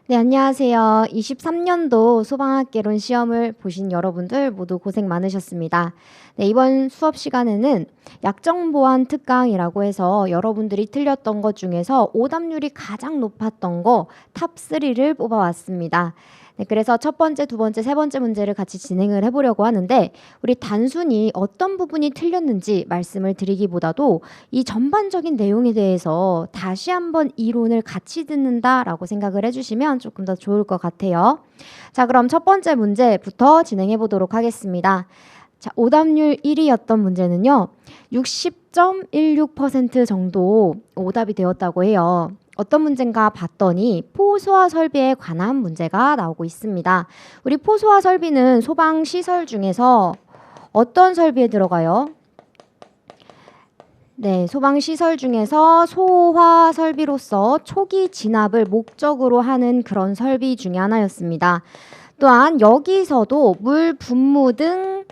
네, 안녕하세요. 23년도 소방학개론 시험을 보신 여러분들 모두 고생 많으셨습니다. 네, 이번 수업 시간에는 약정보완 특강이라고 해서 여러분들이 틀렸던 것 중에서 오답률이 가장 높았던 거 탑3를 뽑아왔습니다. 네, 그래서 첫 번째, 두 번째, 세 번째 문제를 같이 진행을 해보려고 하는데 우리 단순히 어떤 부분이 틀렸는지 말씀을 드리기보다도 이 전반적인 내용에 대해서 다시 한번 이론을 같이 듣는다라고 생각을 해주시면 조금 더 좋을 것 같아요. 자, 그럼 첫 번째 문제부터 진행해 보도록 하겠습니다. 자, 오답률 1위였던 문제는요. 60.16% 정도 오답이 되었다고 해요. 어떤 문제인가 봤더니 포소화 설비에 관한 문제가 나오고 있습니다. 우리 포소화 설비는 소방시설 중에서 어떤 설비에 들어가요? 네, 소방시설 중에서 소화 설비로서 초기 진압을 목적으로 하는 그런 설비 중에 하나였습니다. 또한 여기서도 물 분무 등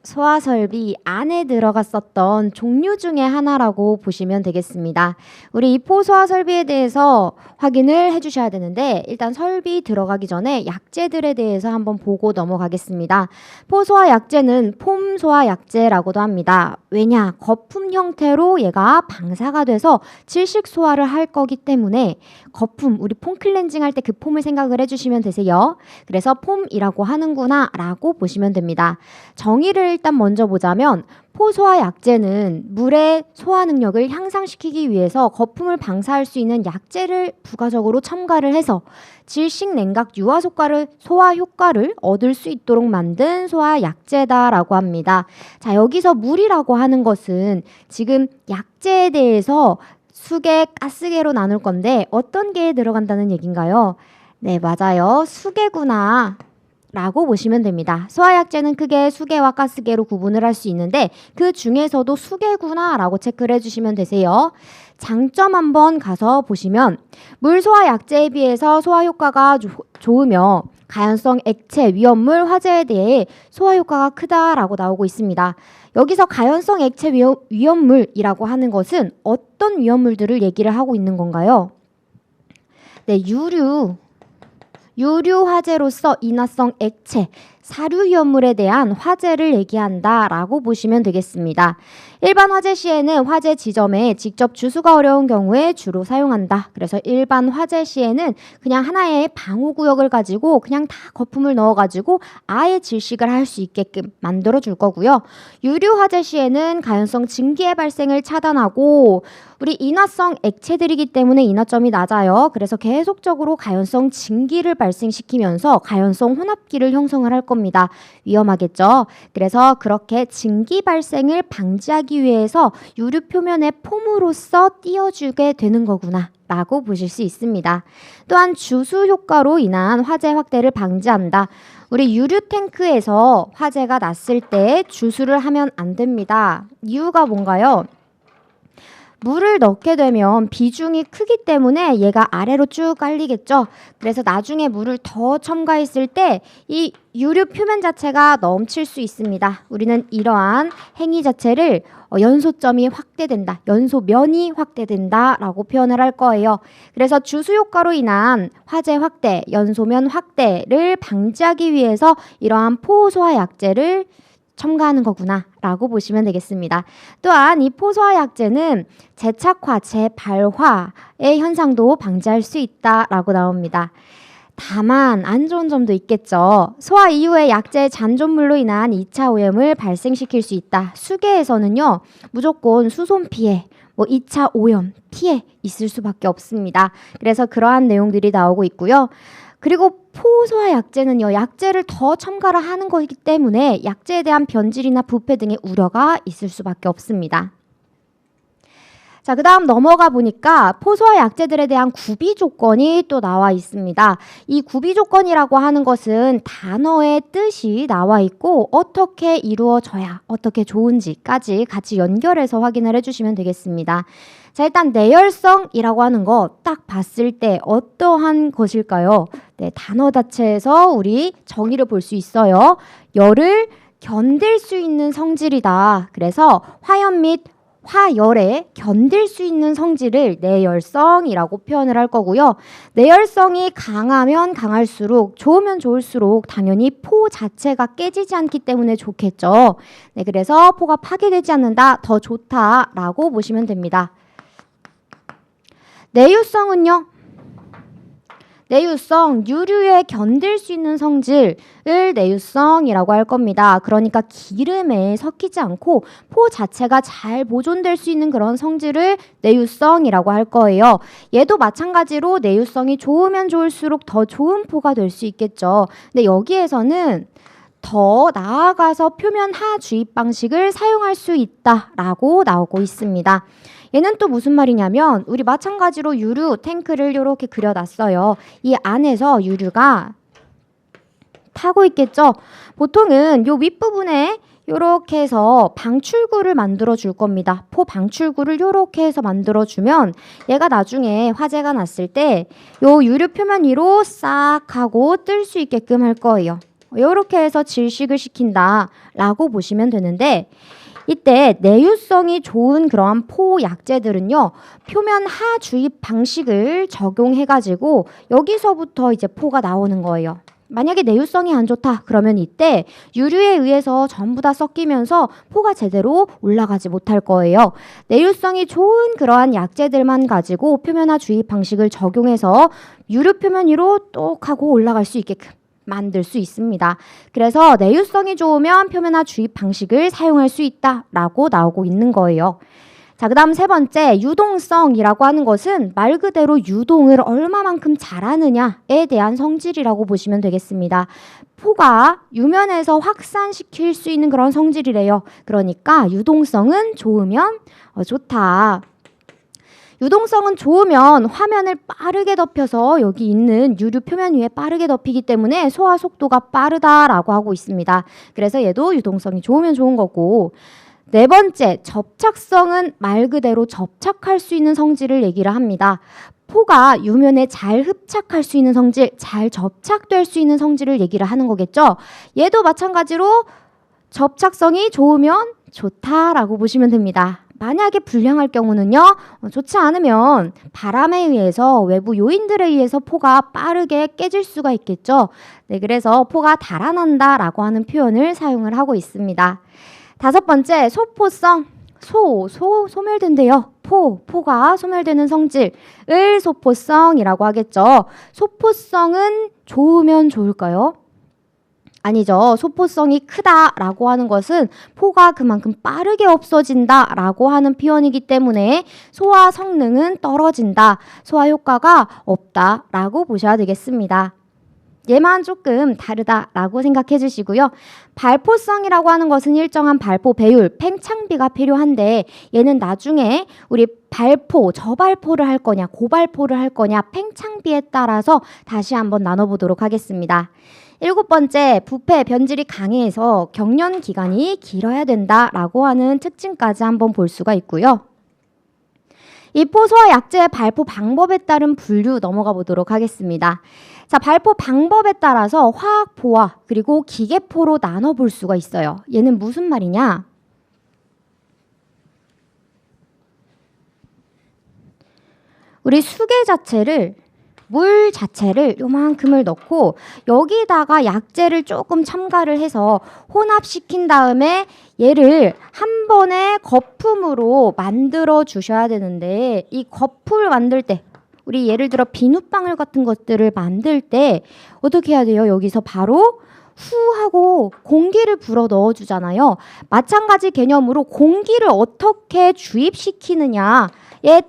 소화설비 안에 들어갔었던 종류 중에 하나라고 보시면 되겠습니다. 우리 이 포소화설비에 대해서 확인을 해주셔야 되는데 일단 설비 들어가기 전에 약재들에 대해서 한번 보고 넘어가겠습니다. 포소화약재는 폼소화약재라고도 합니다. 왜냐? 거품 형태로 얘가 방사가 돼서 질식 소화를 할 거기 때문에 거품, 우리 폼 클렌징 할 때 그 폼을 생각을 해주시면 되세요. 그래서 폼이라고 하는구나 라고 보시면 됩니다. 정의를 일단 먼저 보자면 포소화 약재는 물의 소화 능력을 향상시키기 위해서 거품을 방사할 수 있는 약재를 부가적으로 첨가를 해서 질식 냉각 유화 소화 효과를 얻을 수 있도록 만든 소화 약재다라고 합니다. 자, 여기서 물이라고 하는 것은 지금 약재에 대해서 수계, 가스계로 나눌 건데 어떤 계에 들어간다는 얘기인가요? 네, 맞아요. 수계구나 라고 보시면 됩니다. 소화약재는 크게 수계와 가스계로 구분을 할 수 있는데 그 중에서도 수계구나 라고 체크를 해주시면 되세요. 장점 한번 가서 보시면 물 소화약재에 비해서 소화 효과가 좋으며 가연성 액체, 위험물, 화재에 대해 소화 효과가 크다라고 나오고 있습니다. 여기서 가연성 액체 위험물이라고 하는 것은 어떤 위험물들을 얘기를 하고 있는 건가요? 네, 유류 화재로서 인화성 액체, 사류 위험물에 대한 화재를 얘기한다라고 보시면 되겠습니다. 일반 화재 시에는 화재 지점에 직접 주수가 어려운 경우에 주로 사용한다. 그래서 일반 화재 시에는 그냥 하나의 방호구역을 가지고 그냥 다 거품을 넣어가지고 아예 질식을 할 수 있게끔 만들어 줄 거고요. 유류 화재 시에는 가연성 증기의 발생을 차단하고 우리 인화성 액체들이기 때문에 인화점이 낮아요. 그래서 계속적으로 가연성 증기를 발생시키면서 가연성 혼합기를 형성을 할 겁니다. 위험하겠죠? 그래서 그렇게 증기 발생을 방지하기 위해서 유류 표면에 폼으로써 띄워주게 되는 거구나 라고 보실 수 있습니다. 또한 주수 효과로 인한 화재 확대를 방지한다. 우리 유류 탱크에서 화재가 났을 때 주수를 하면 안 됩니다. 이유가 뭔가요? 물을 넣게 되면 비중이 크기 때문에 얘가 아래로 쭉 깔리겠죠. 그래서 나중에 물을 더 첨가했을 때 이 유류 표면 자체가 넘칠 수 있습니다. 우리는 이러한 행위 자체를 연소점이 확대된다, 연소면이 확대된다 라고 표현을 할 거예요. 그래서 주수 효과로 인한 화재 확대, 연소면 확대를 방지하기 위해서 이러한 포소화 약재를 첨가하는 거구나 라고 보시면 되겠습니다. 또한 이 포소화 약재는 재착화, 재발화의 현상도 방지할 수 있다라고 나옵니다. 다만 안 좋은 점도 있겠죠. 소화 이후에 약재의 잔존물로 인한 2차 오염을 발생시킬 수 있다. 수계에서는요. 무조건 수손 피해, 2차 오염 피해 있을 수밖에 없습니다. 그래서 그러한 내용들이 나오고 있고요. 그리고 포소화 약재는요. 약재를 더 첨가를 하는 거기 때문에 약재에 대한 변질이나 부패 등의 우려가 있을 수밖에 없습니다. 자, 그 다음 넘어가 보니까 포소화 약재들에 대한 구비 조건이 또 나와 있습니다. 이 구비 조건이라고 하는 것은 단어의 뜻이 나와 있고 어떻게 이루어져야 어떻게 좋은지까지 같이 연결해서 확인을 해주시면 되겠습니다. 자, 일단 내열성이라고 하는 거 딱 봤을 때 어떠한 것일까요? 네, 단어 자체에서 우리 정의를 볼 수 있어요. 열을 견딜 수 있는 성질이다. 그래서 화염 및 화열에 견딜 수 있는 성질을 내열성이라고 표현을 할 거고요. 내열성이 강하면 강할수록, 좋으면 좋을수록 당연히 포 자체가 깨지지 않기 때문에 좋겠죠. 네, 그래서 포가 파괴되지 않는다, 더 좋다라고 보시면 됩니다. 내유성은요? 내유성, 유류에 견딜 수 있는 성질을 내유성이라고 할 겁니다. 그러니까 기름에 섞이지 않고 포 자체가 잘 보존될 수 있는 그런 성질을 내유성이라고 할 거예요. 얘도 마찬가지로 내유성이 좋으면 좋을수록 더 좋은 포가 될 수 있겠죠. 근데 여기에서는 더 나아가서 표면 하 주입 방식을 사용할 수 있다라고 나오고 있습니다. 얘는 또 무슨 말이냐면 우리 마찬가지로 유류 탱크를 이렇게 그려놨어요. 이 안에서 유류가 타고 있겠죠. 보통은 요 윗부분에 이렇게 해서 방출구를 만들어 줄 겁니다. 포 방출구를 이렇게 해서 만들어 주면 얘가 나중에 화재가 났을 때 요 유류 표면 위로 싹 하고 뜰 수 있게끔 할 거예요. 이렇게 해서 질식을 시킨다라고 보시면 되는데, 이때 내유성이 좋은 그러한 포 약재들은요, 표면 하 주입 방식을 적용해가지고 여기서부터 이제 포가 나오는 거예요. 만약에 내유성이 안 좋다 그러면 이때 유류에 의해서 전부 다 섞이면서 포가 제대로 올라가지 못할 거예요. 내유성이 좋은 그러한 약재들만 가지고 표면화 주입 방식을 적용해서 유류 표면 위로 똑 하고 올라갈 수 있게끔 만들 수 있습니다. 그래서 내유성이 좋으면 표면화 주입 방식을 사용할 수 있다라고 나오고 있는 거예요. 자, 그 다음 세 번째, 유동성이라고 하는 것은 말 그대로 유동을 얼마만큼 잘하느냐에 대한 성질이라고 보시면 되겠습니다. 포가 유면에서 확산시킬 수 있는 그런 성질이래요. 그러니까 유동성은 좋으면 좋다. 유동성은 좋으면 화면을 빠르게 덮여서 여기 있는 유류 표면 위에 빠르게 덮이기 때문에 소화 속도가 빠르다라고 하고 있습니다. 그래서 얘도 유동성이 좋으면 좋은 거고, 네 번째, 접착성은 말 그대로 접착할 수 있는 성질을 얘기를 합니다. 포가 유면에 잘 흡착할 수 있는 성질, 잘 접착될 수 있는 성질을 얘기를 하는 거겠죠. 얘도 마찬가지로 접착성이 좋으면 좋다라고 보시면 됩니다. 만약에 불량할 경우는요, 좋지 않으면 바람에 의해서 외부 요인들에 의해서 포가 빠르게 깨질 수가 있겠죠. 네, 그래서 포가 달아난다라고 하는 표현을 사용을 하고 있습니다. 다섯 번째, 소포성. 소멸된대요. 포가 소멸되는 성질을 소포성이라고 하겠죠. 소포성은 좋으면 좋을까요? 아니죠. 소포성이 크다라고 하는 것은 포가 그만큼 빠르게 없어진다라고 하는 표현이기 때문에 소화 성능은 떨어진다, 소화 효과가 없다라고 보셔야 되겠습니다. 얘만 조금 다르다라고 생각해 주시고요. 발포성이라고 하는 것은 일정한 발포 배율, 팽창비가 필요한데 얘는 나중에 우리 발포, 저발포를 할 거냐, 고발포를 할 거냐, 팽창비에 따라서 다시 한번 나눠보도록 하겠습니다. 일곱 번째, 부패, 변질이 강해서 경련 기간이 길어야 된다라고 하는 특징까지 한번 볼 수가 있고요. 이 포소화 약재의 발포 방법에 따른 분류 넘어가 보도록 하겠습니다. 자, 발포 방법에 따라서 화학포와 그리고 기계포로 나눠볼 수가 있어요. 얘는 무슨 말이냐? 우리 수계 자체를, 물 자체를 요만큼을 넣고 여기다가 약재를 조금 첨가를 해서 혼합시킨 다음에 얘를 한 번에 거품으로 만들어 주셔야 되는데, 이 거품을 만들 때 우리 예를 들어 비눗방울 같은 것들을 만들 때 어떻게 해야 돼요? 여기서 바로 후 하고 공기를 불어 넣어 주잖아요. 마찬가지 개념으로 공기를 어떻게 주입시키느냐에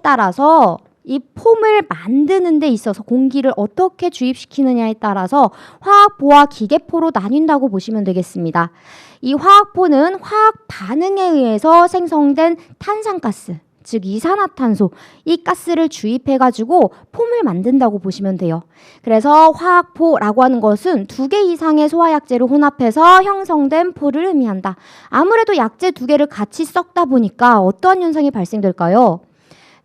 따라서 이 폼을 만드는 데 있어서 공기를 어떻게 주입시키느냐에 따라서 화학포와 기계포로 나뉜다고 보시면 되겠습니다. 이 화학포는 화학 반응에 의해서 생성된 탄산가스, 즉 이산화탄소, 이 가스를 주입해가지고 폼을 만든다고 보시면 돼요. 그래서 화학포라고 하는 것은 2개 이상의 소화약재를 혼합해서 형성된 포를 의미한다. 아무래도 약재 2개를 같이 섞다 보니까 어떠한 현상이 발생될까요?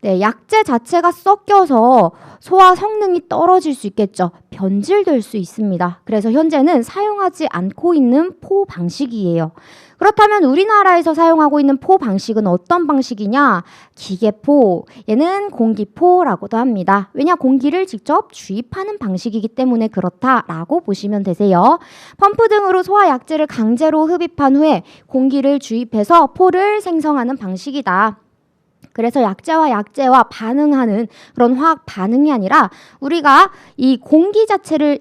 네, 약재 자체가 섞여서 소화 성능이 떨어질 수 있겠죠. 변질될 수 있습니다. 그래서 현재는 사용하지 않고 있는 포 방식이에요. 그렇다면 우리나라에서 사용하고 있는 포 방식은 어떤 방식이냐? 기계포, 얘는 공기포라고도 합니다. 왜냐? 공기를 직접 주입하는 방식이기 때문에 그렇다라고 보시면 되세요. 펌프 등으로 소화약제를 강제로 흡입한 후에 공기를 주입해서 포를 생성하는 방식이다. 그래서 약제와 반응하는 그런 화학 반응이 아니라 우리가 이 공기 자체를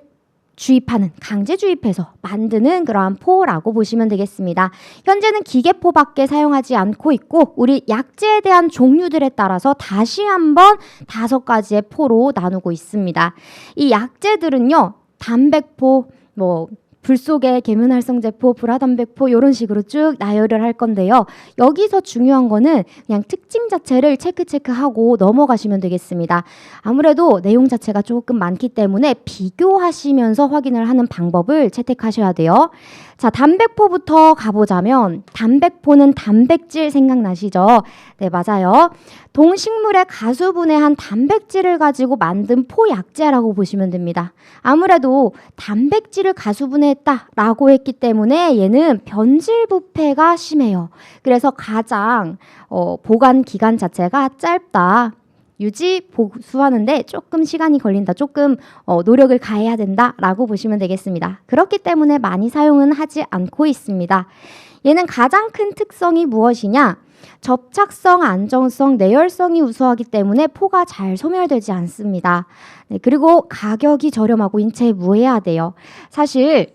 주입하는, 강제 주입해서 만드는 그러한 포라고 보시면 되겠습니다. 현재는 기계포밖에 사용하지 않고 있고 우리 약제에 대한 종류들에 따라서 다시 한번 5가지의 포로 나누고 있습니다. 이 약제들은요, 담백포, 불 속의 계면활성제포, 불화담백포 이런 식으로 쭉 나열을 할 건데요. 여기서 중요한 거는 그냥 특징 자체를 체크하고 넘어가시면 되겠습니다. 아무래도 내용 자체가 조금 많기 때문에 비교하시면서 확인을 하는 방법을 채택하셔야 돼요. 자, 담백포부터 가보자면 담백포는 단백질 생각나시죠? 네, 맞아요. 동식물의 가수분해한 단백질을 가지고 만든 포약제라고 보시면 됩니다. 아무래도 단백질을 가수분해했다라고 했기 때문에 얘는 변질부패가 심해요. 그래서 가장 보관 기간 자체가 짧다. 유지, 보수하는데 조금 시간이 걸린다. 조금 노력을 가해야 된다라고 보시면 되겠습니다. 그렇기 때문에 많이 사용은 하지 않고 있습니다. 얘는 가장 큰 특성이 무엇이냐? 접착성, 안정성, 내열성이 우수하기 때문에 포가 잘 소멸되지 않습니다. 네, 그리고 가격이 저렴하고 인체에 무해하대요. 사실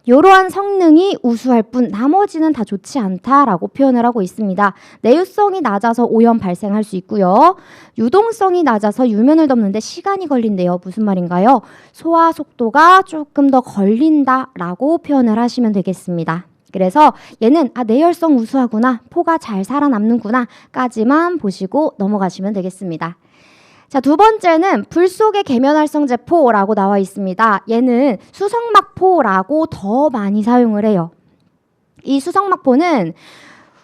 이러한 성능이 우수할 뿐 나머지는 다 좋지 않다라고 표현을 하고 있습니다. 내유성이 낮아서 오염 발생할 수 있고요. 유동성이 낮아서 유면을 덮는데 시간이 걸린대요. 무슨 말인가요? 소화 속도가 조금 더 걸린다라고 표현을 하시면 되겠습니다. 그래서 얘는 내열성 우수하구나, 포가 잘 살아남는구나 까지만 보시고 넘어가시면 되겠습니다. 자, 두 번째는 불 속의 계면활성제포라고 나와 있습니다. 얘는 수성막포라고 더 많이 사용을 해요. 이 수성막포는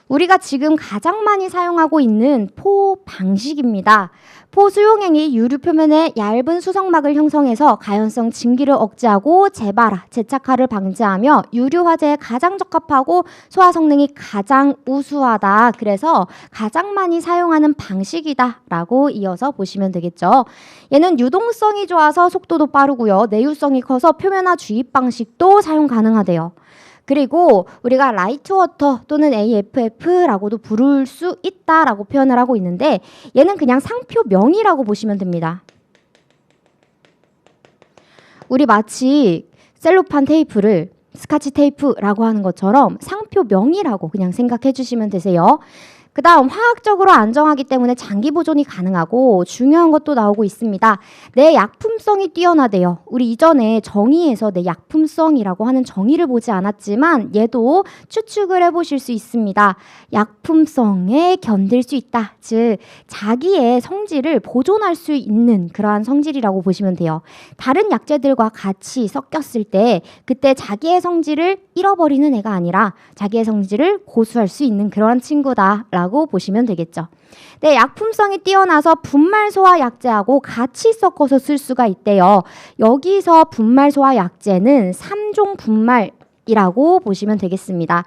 우리가 지금 가장 많이 사용하고 있는 포 방식입니다. 포 수용행이 유류 표면에 얇은 수성막을 형성해서 가연성 증기를 억제하고 재발화, 재착화를 방지하며 유류 화재에 가장 적합하고 소화 성능이 가장 우수하다. 그래서 가장 많이 사용하는 방식이다 라고 이어서 보시면 되겠죠. 얘는 유동성이 좋아서 속도도 빠르고요. 내유성이 커서 표면화 주입 방식도 사용 가능하대요. 그리고 우리가 라이트워터 또는 AFF라고도 부를 수 있다라고 표현을 하고 있는데 얘는 그냥 상표명이라고 보시면 됩니다. 우리 마치 셀로판 테이프를 스카치 테이프라고 하는 것처럼 상표명이라고 그냥 생각해 주시면 되세요. 그 다음 화학적으로 안정하기 때문에 장기 보존이 가능하고 중요한 것도 나오고 있습니다. 내 약품성이 뛰어나대요. 우리 이전에 정의에서 내 약품성이라고 하는 정의를 보지 않았지만 얘도 추측을 해보실 수 있습니다. 약품성에 견딜 수 있다. 즉 자기의 성질을 보존할 수 있는 그러한 성질이라고 보시면 돼요. 다른 약재들과 같이 섞였을 때 그때 자기의 성질을 잃어버리는 애가 아니라 자기의 성질을 고수할 수 있는 그런 친구다 라고 보시면 되겠죠. 네, 약품성이 뛰어나서 분말 소화 약제하고 같이 섞어서 쓸 수가 있대요. 여기서 분말 소화 약제는 3종 분말이라고 보시면 되겠습니다.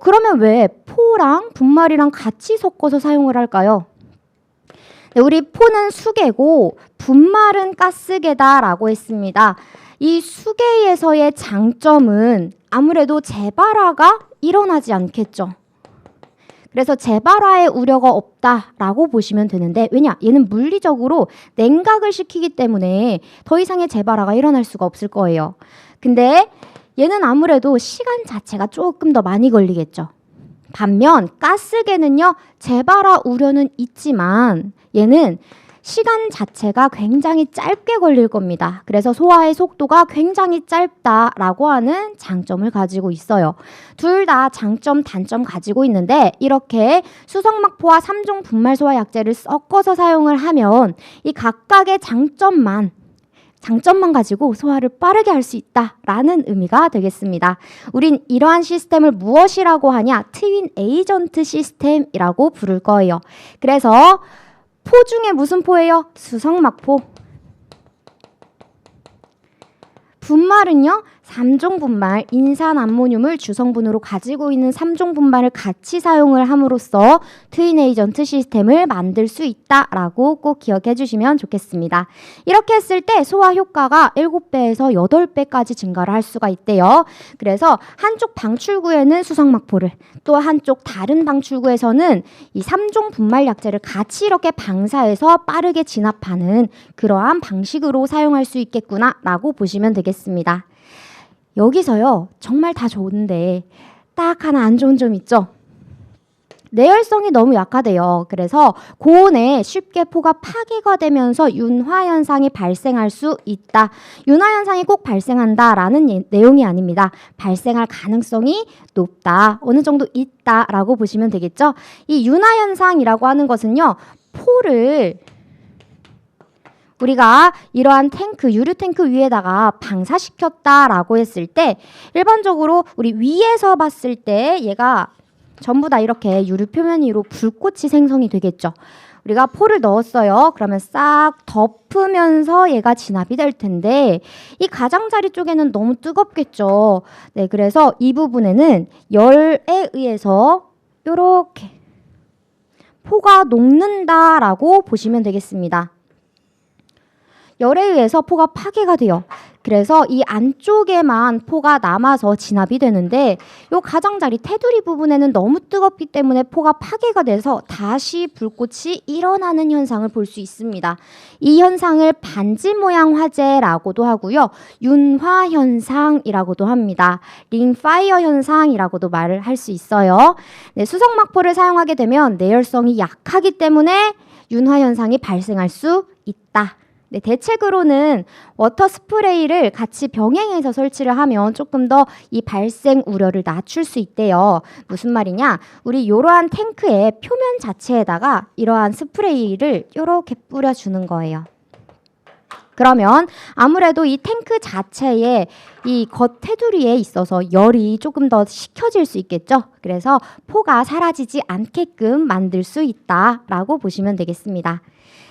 그러면 왜 포랑 분말이랑 같이 섞어서 사용을 할까요? 네, 우리 포는 수계고 분말은 가스계다라고 했습니다. 이 수계에서의 장점은 아무래도 재발화가 일어나지 않겠죠. 그래서 재발화의 우려가 없다라고 보시면 되는데 왜냐? 얘는 물리적으로 냉각을 시키기 때문에 더 이상의 재발화가 일어날 수가 없을 거예요. 근데 얘는 아무래도 시간 자체가 조금 더 많이 걸리겠죠. 반면 가스계는요. 재발화 우려는 있지만 얘는 시간 자체가 굉장히 짧게 걸릴 겁니다. 그래서 소화의 속도가 굉장히 짧다라고 하는 장점을 가지고 있어요. 둘 다 장점, 단점 가지고 있는데 이렇게 수성막포와 3종 분말 소화 약제를 섞어서 사용을 하면 이 각각의 장점만 가지고 소화를 빠르게 할 수 있다라는 의미가 되겠습니다. 우린 이러한 시스템을 무엇이라고 하냐? 트윈 에이전트 시스템이라고 부를 거예요. 그래서 포 중에 무슨 포예요? 수성막포. 분말은요? 삼종 분말, 인산 암모늄을 주성분으로 가지고 있는 삼종 분말을 같이 사용을 함으로써 트윈 에이전트 시스템을 만들 수 있다라고 꼭 기억해 주시면 좋겠습니다. 이렇게 했을 때 소화 효과가 7배에서 8배까지 증가를 할 수가 있대요. 그래서 한쪽 방출구에는 수성막포를, 또 한쪽 다른 방출구에서는 이 삼종 분말 약제를 같이 이렇게 방사해서 빠르게 진압하는 그러한 방식으로 사용할 수 있겠구나라고 보시면 되겠습니다. 여기서요, 정말 다 좋은데 딱 하나 안 좋은 점 있죠? 내열성이 너무 약하대요. 그래서 고온에 쉽게 포가 파괴가 되면서 윤화 현상이 발생할 수 있다. 윤화 현상이 꼭 발생한다라는 내용이 아닙니다. 발생할 가능성이 높다. 어느 정도 있다라고 보시면 되겠죠? 이 윤화 현상이라고 하는 것은요, 포를 우리가 이러한 탱크, 유류 탱크 위에다가 방사시켰다라고 했을 때 일반적으로 우리 위에서 봤을 때 얘가 전부 다 이렇게 유류 표면 위로 불꽃이 생성이 되겠죠. 우리가 포를 넣었어요. 그러면 싹 덮으면서 얘가 진압이 될 텐데 이 가장자리 쪽에는 너무 뜨겁겠죠. 네, 그래서 이 부분에는 열에 의해서 이렇게 포가 녹는다라고 보시면 되겠습니다. 열에 의해서 포가 파괴가 돼요. 그래서 이 안쪽에만 포가 남아서 진압이 되는데 이 가장자리 테두리 부분에는 너무 뜨겁기 때문에 포가 파괴가 돼서 다시 불꽃이 일어나는 현상을 볼 수 있습니다. 이 현상을 반지 모양 화재라고도 하고요. 윤화 현상이라고도 합니다. 링파이어 현상이라고도 말을 할 수 있어요. 네, 수성막포를 사용하게 되면 내열성이 약하기 때문에 윤화 현상이 발생할 수 있다. 네, 대책으로는 워터 스프레이를 같이 병행해서 설치를 하면 조금 더 이 발생 우려를 낮출 수 있대요. 무슨 말이냐? 우리 이러한 탱크의 표면 자체에다가 이러한 스프레이를 이렇게 뿌려주는 거예요. 그러면 아무래도 이 탱크 자체에 이 겉 테두리에 있어서 열이 조금 더 식혀질 수 있겠죠. 그래서 포가 사라지지 않게끔 만들 수 있다라고 보시면 되겠습니다.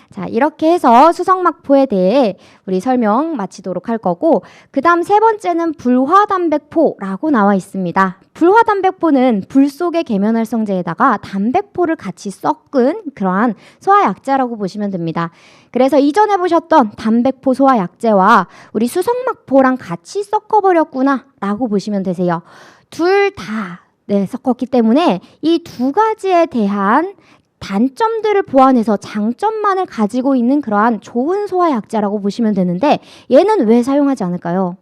자, 이렇게 해서 수성막포에 대해 우리 설명 마치도록 할 거고, 그 다음 세 번째는 불화담백포라고 나와 있습니다. 불화담백포는 불 속의 계면활성제에다가 담백포를 같이 섞은 그러한 소화약제라고 보시면 됩니다. 그래서 이전에 보셨던 담백포 소화약제와 우리 수성막포랑 같이 섞어버렸구나 라고 보시면 되세요. 둘 다 섞었기 때문에 이 두 가지에 대한 단점들을 보완해서 장점만을 가지고 있는 그러한 좋은 소화약제라고 보시면 되는데 얘는 왜 사용하지 않을까요?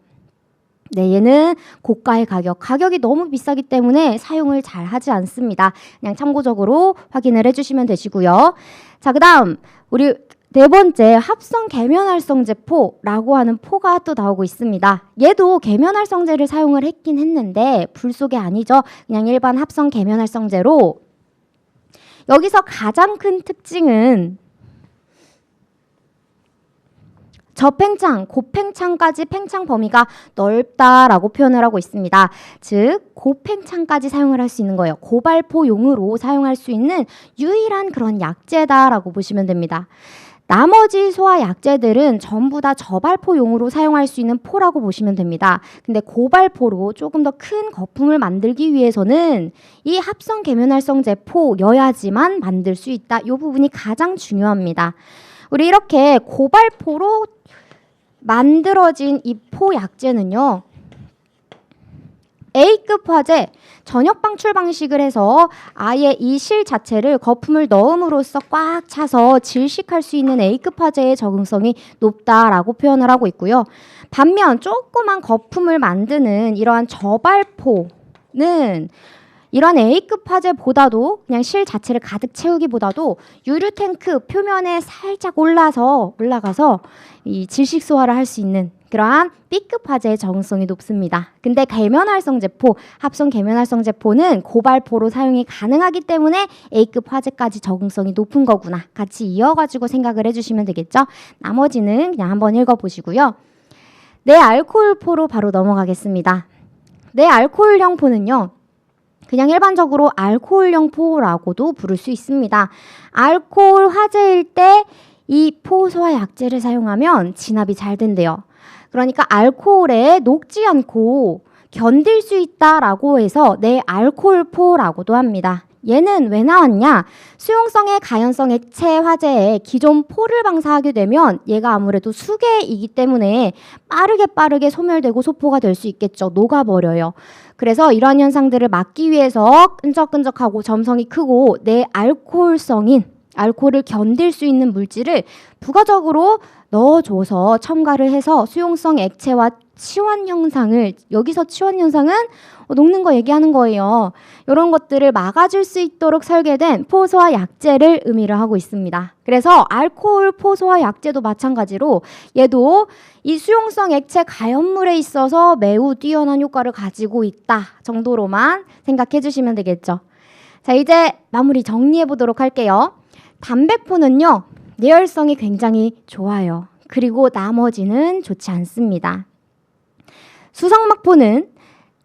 네, 얘는 고가의 가격이 너무 비싸기 때문에 사용을 잘 하지 않습니다. 그냥 참고적으로 확인을 해주시면 되시고요. 자, 그 다음 우리 네 번째 합성 계면활성제포라고 하는 포가 또 나오고 있습니다. 얘도 계면활성제를 사용을 했긴 했는데 불 속에 아니죠. 그냥 일반 합성 계면활성제로 여기서 가장 큰 특징은 저팽창, 고팽창까지 팽창 범위가 넓다라고 표현을 하고 있습니다. 즉 고팽창까지 사용을 할 수 있는 거예요. 고발포용으로 사용할 수 있는 유일한 그런 약제다라고 보시면 됩니다. 나머지 소화 약제들은 전부 다 저발포용으로 사용할 수 있는 포라고 보시면 됩니다. 근데 고발포로 조금 더 큰 거품을 만들기 위해서는 이 합성 계면활성제 포여야지만 만들 수 있다. 이 부분이 가장 중요합니다. 우리 이렇게 고발포로 만들어진 이 포 약제는요, A급 화재 전역 방출 방식을 해서 아예 이 실 자체를 거품을 넣음으로써 꽉 차서 질식할 수 있는 A급 화재의 적응성이 높다라고 표현을 하고 있고요. 반면 조그만 거품을 만드는 이러한 저발포는 이러한 A급 화재보다도 그냥 실 자체를 가득 채우기보다도 유류 탱크 표면에 살짝 올라가서 이 질식 소화를 할 수 있는 그러한 B급 화재의 적응성이 높습니다. 근데 계면활성제포, 합성 계면활성제포는 고발포로 사용이 가능하기 때문에 A급 화재까지 적응성이 높은 거구나. 같이 이어가지고 생각을 해주시면 되겠죠. 나머지는 그냥 한번 읽어보시고요. 내 알코올포로 바로 넘어가겠습니다. 내 알코올형 포는요, 그냥 일반적으로 알코올형 포라고도 부를 수 있습니다. 알코올 화재일 때 이 포소화 약제를 사용하면 진압이 잘 된대요. 그러니까 알코올에 녹지 않고 견딜 수 있다라고 해서 내알코올포라고도 합니다. 얘는 왜 나왔냐? 수용성의 가연성 액체 화재에 기존 포를 방사하게 되면 얘가 아무래도 수계이기 때문에 빠르게 소멸되고 소포가 될 수 있겠죠. 녹아버려요. 그래서 이러한 현상들을 막기 위해서 끈적끈적하고 점성이 크고 내알코올성인 알코올을 견딜 수 있는 물질을 부가적으로 넣어줘서 첨가를 해서 수용성 액체와 치환 현상을, 여기서 치환 현상은 녹는 거 얘기하는 거예요. 이런 것들을 막아줄 수 있도록 설계된 포소화 약제를 의미를 하고 있습니다. 그래서 알코올 포소화 약제도 마찬가지로 얘도 이 수용성 액체 가연물에 있어서 매우 뛰어난 효과를 가지고 있다 정도로만 생각해 주시면 되겠죠. 자, 이제 마무리 정리해 보도록 할게요. 단백포는요, 내열성이 굉장히 좋아요. 그리고 나머지는 좋지 않습니다. 수성막포는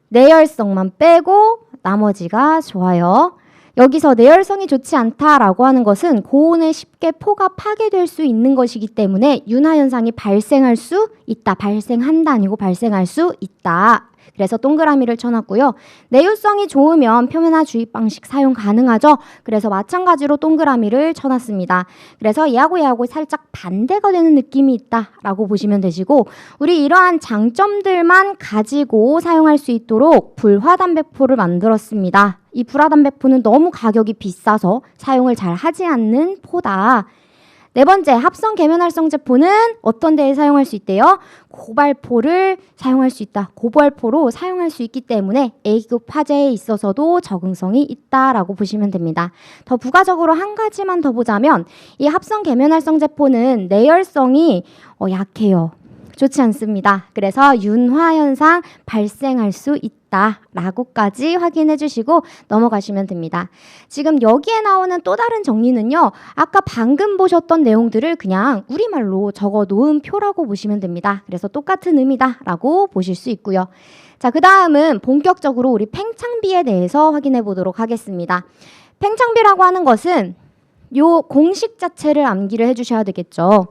내열성만 빼고 나머지가 좋아요. 여기서 내열성이 좋지 않다라고 하는 것은 고온에 쉽게 포가 파괴될 수 있는 것이기 때문에 윤화 현상이 발생할 수 있다. 발생한다 아니고 발생할 수 있다. 그래서 동그라미를 쳐놨고요. 내유성이 좋으면 표면화 주입 방식 사용 가능하죠. 그래서 마찬가지로 동그라미를 쳐놨습니다. 그래서 얘하고 살짝 반대가 되는 느낌이 있다라고 보시면 되시고, 우리 이러한 장점들만 가지고 사용할 수 있도록 불화단백포를 만들었습니다. 이 불화단백포는 너무 가격이 비싸서 사용을 잘 하지 않는 포다. 네 번째, 합성 계면활성 제포는 어떤 데에 사용할 수 있대요? 고발포를 사용할 수 있다. 고발포로 사용할 수 있기 때문에 A급 화재에 있어서도 적응성이 있다라고 보시면 됩니다. 더 부가적으로 한 가지만 더 보자면 이 합성 계면활성 제포는 내열성이 약해요. 좋지 않습니다. 그래서 윤화 현상 발생할 수 있다라고까지 확인해 주시고 넘어가시면 됩니다. 지금 여기에 나오는 또 다른 정리는요, 아까 방금 보셨던 내용들을 그냥 우리말로 적어 놓은 표라고 보시면 됩니다. 그래서 똑같은 의미다라고 보실 수 있고요. 자, 그 다음은 본격적으로 우리 팽창비에 대해서 확인해 보도록 하겠습니다. 팽창비라고 하는 것은 요 공식 자체를 암기를 해 주셔야 되겠죠.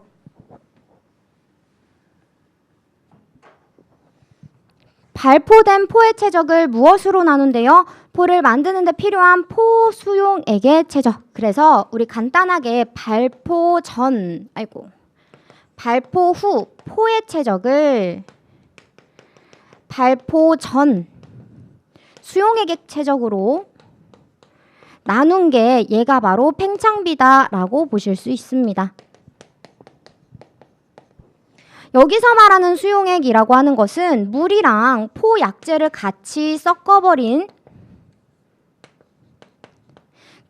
발포된 포의 최적을 무엇으로 나눈대요? 포를 만드는 데 필요한 포 수용액의 최적. 그래서 우리 간단하게 발포 후 포의 최적을 발포 전 수용액의 최적으로 나눈 게 얘가 바로 팽창비다라고 보실 수 있습니다. 여기서 말하는 수용액이라고 하는 것은 물이랑 포 약제를 같이 섞어버린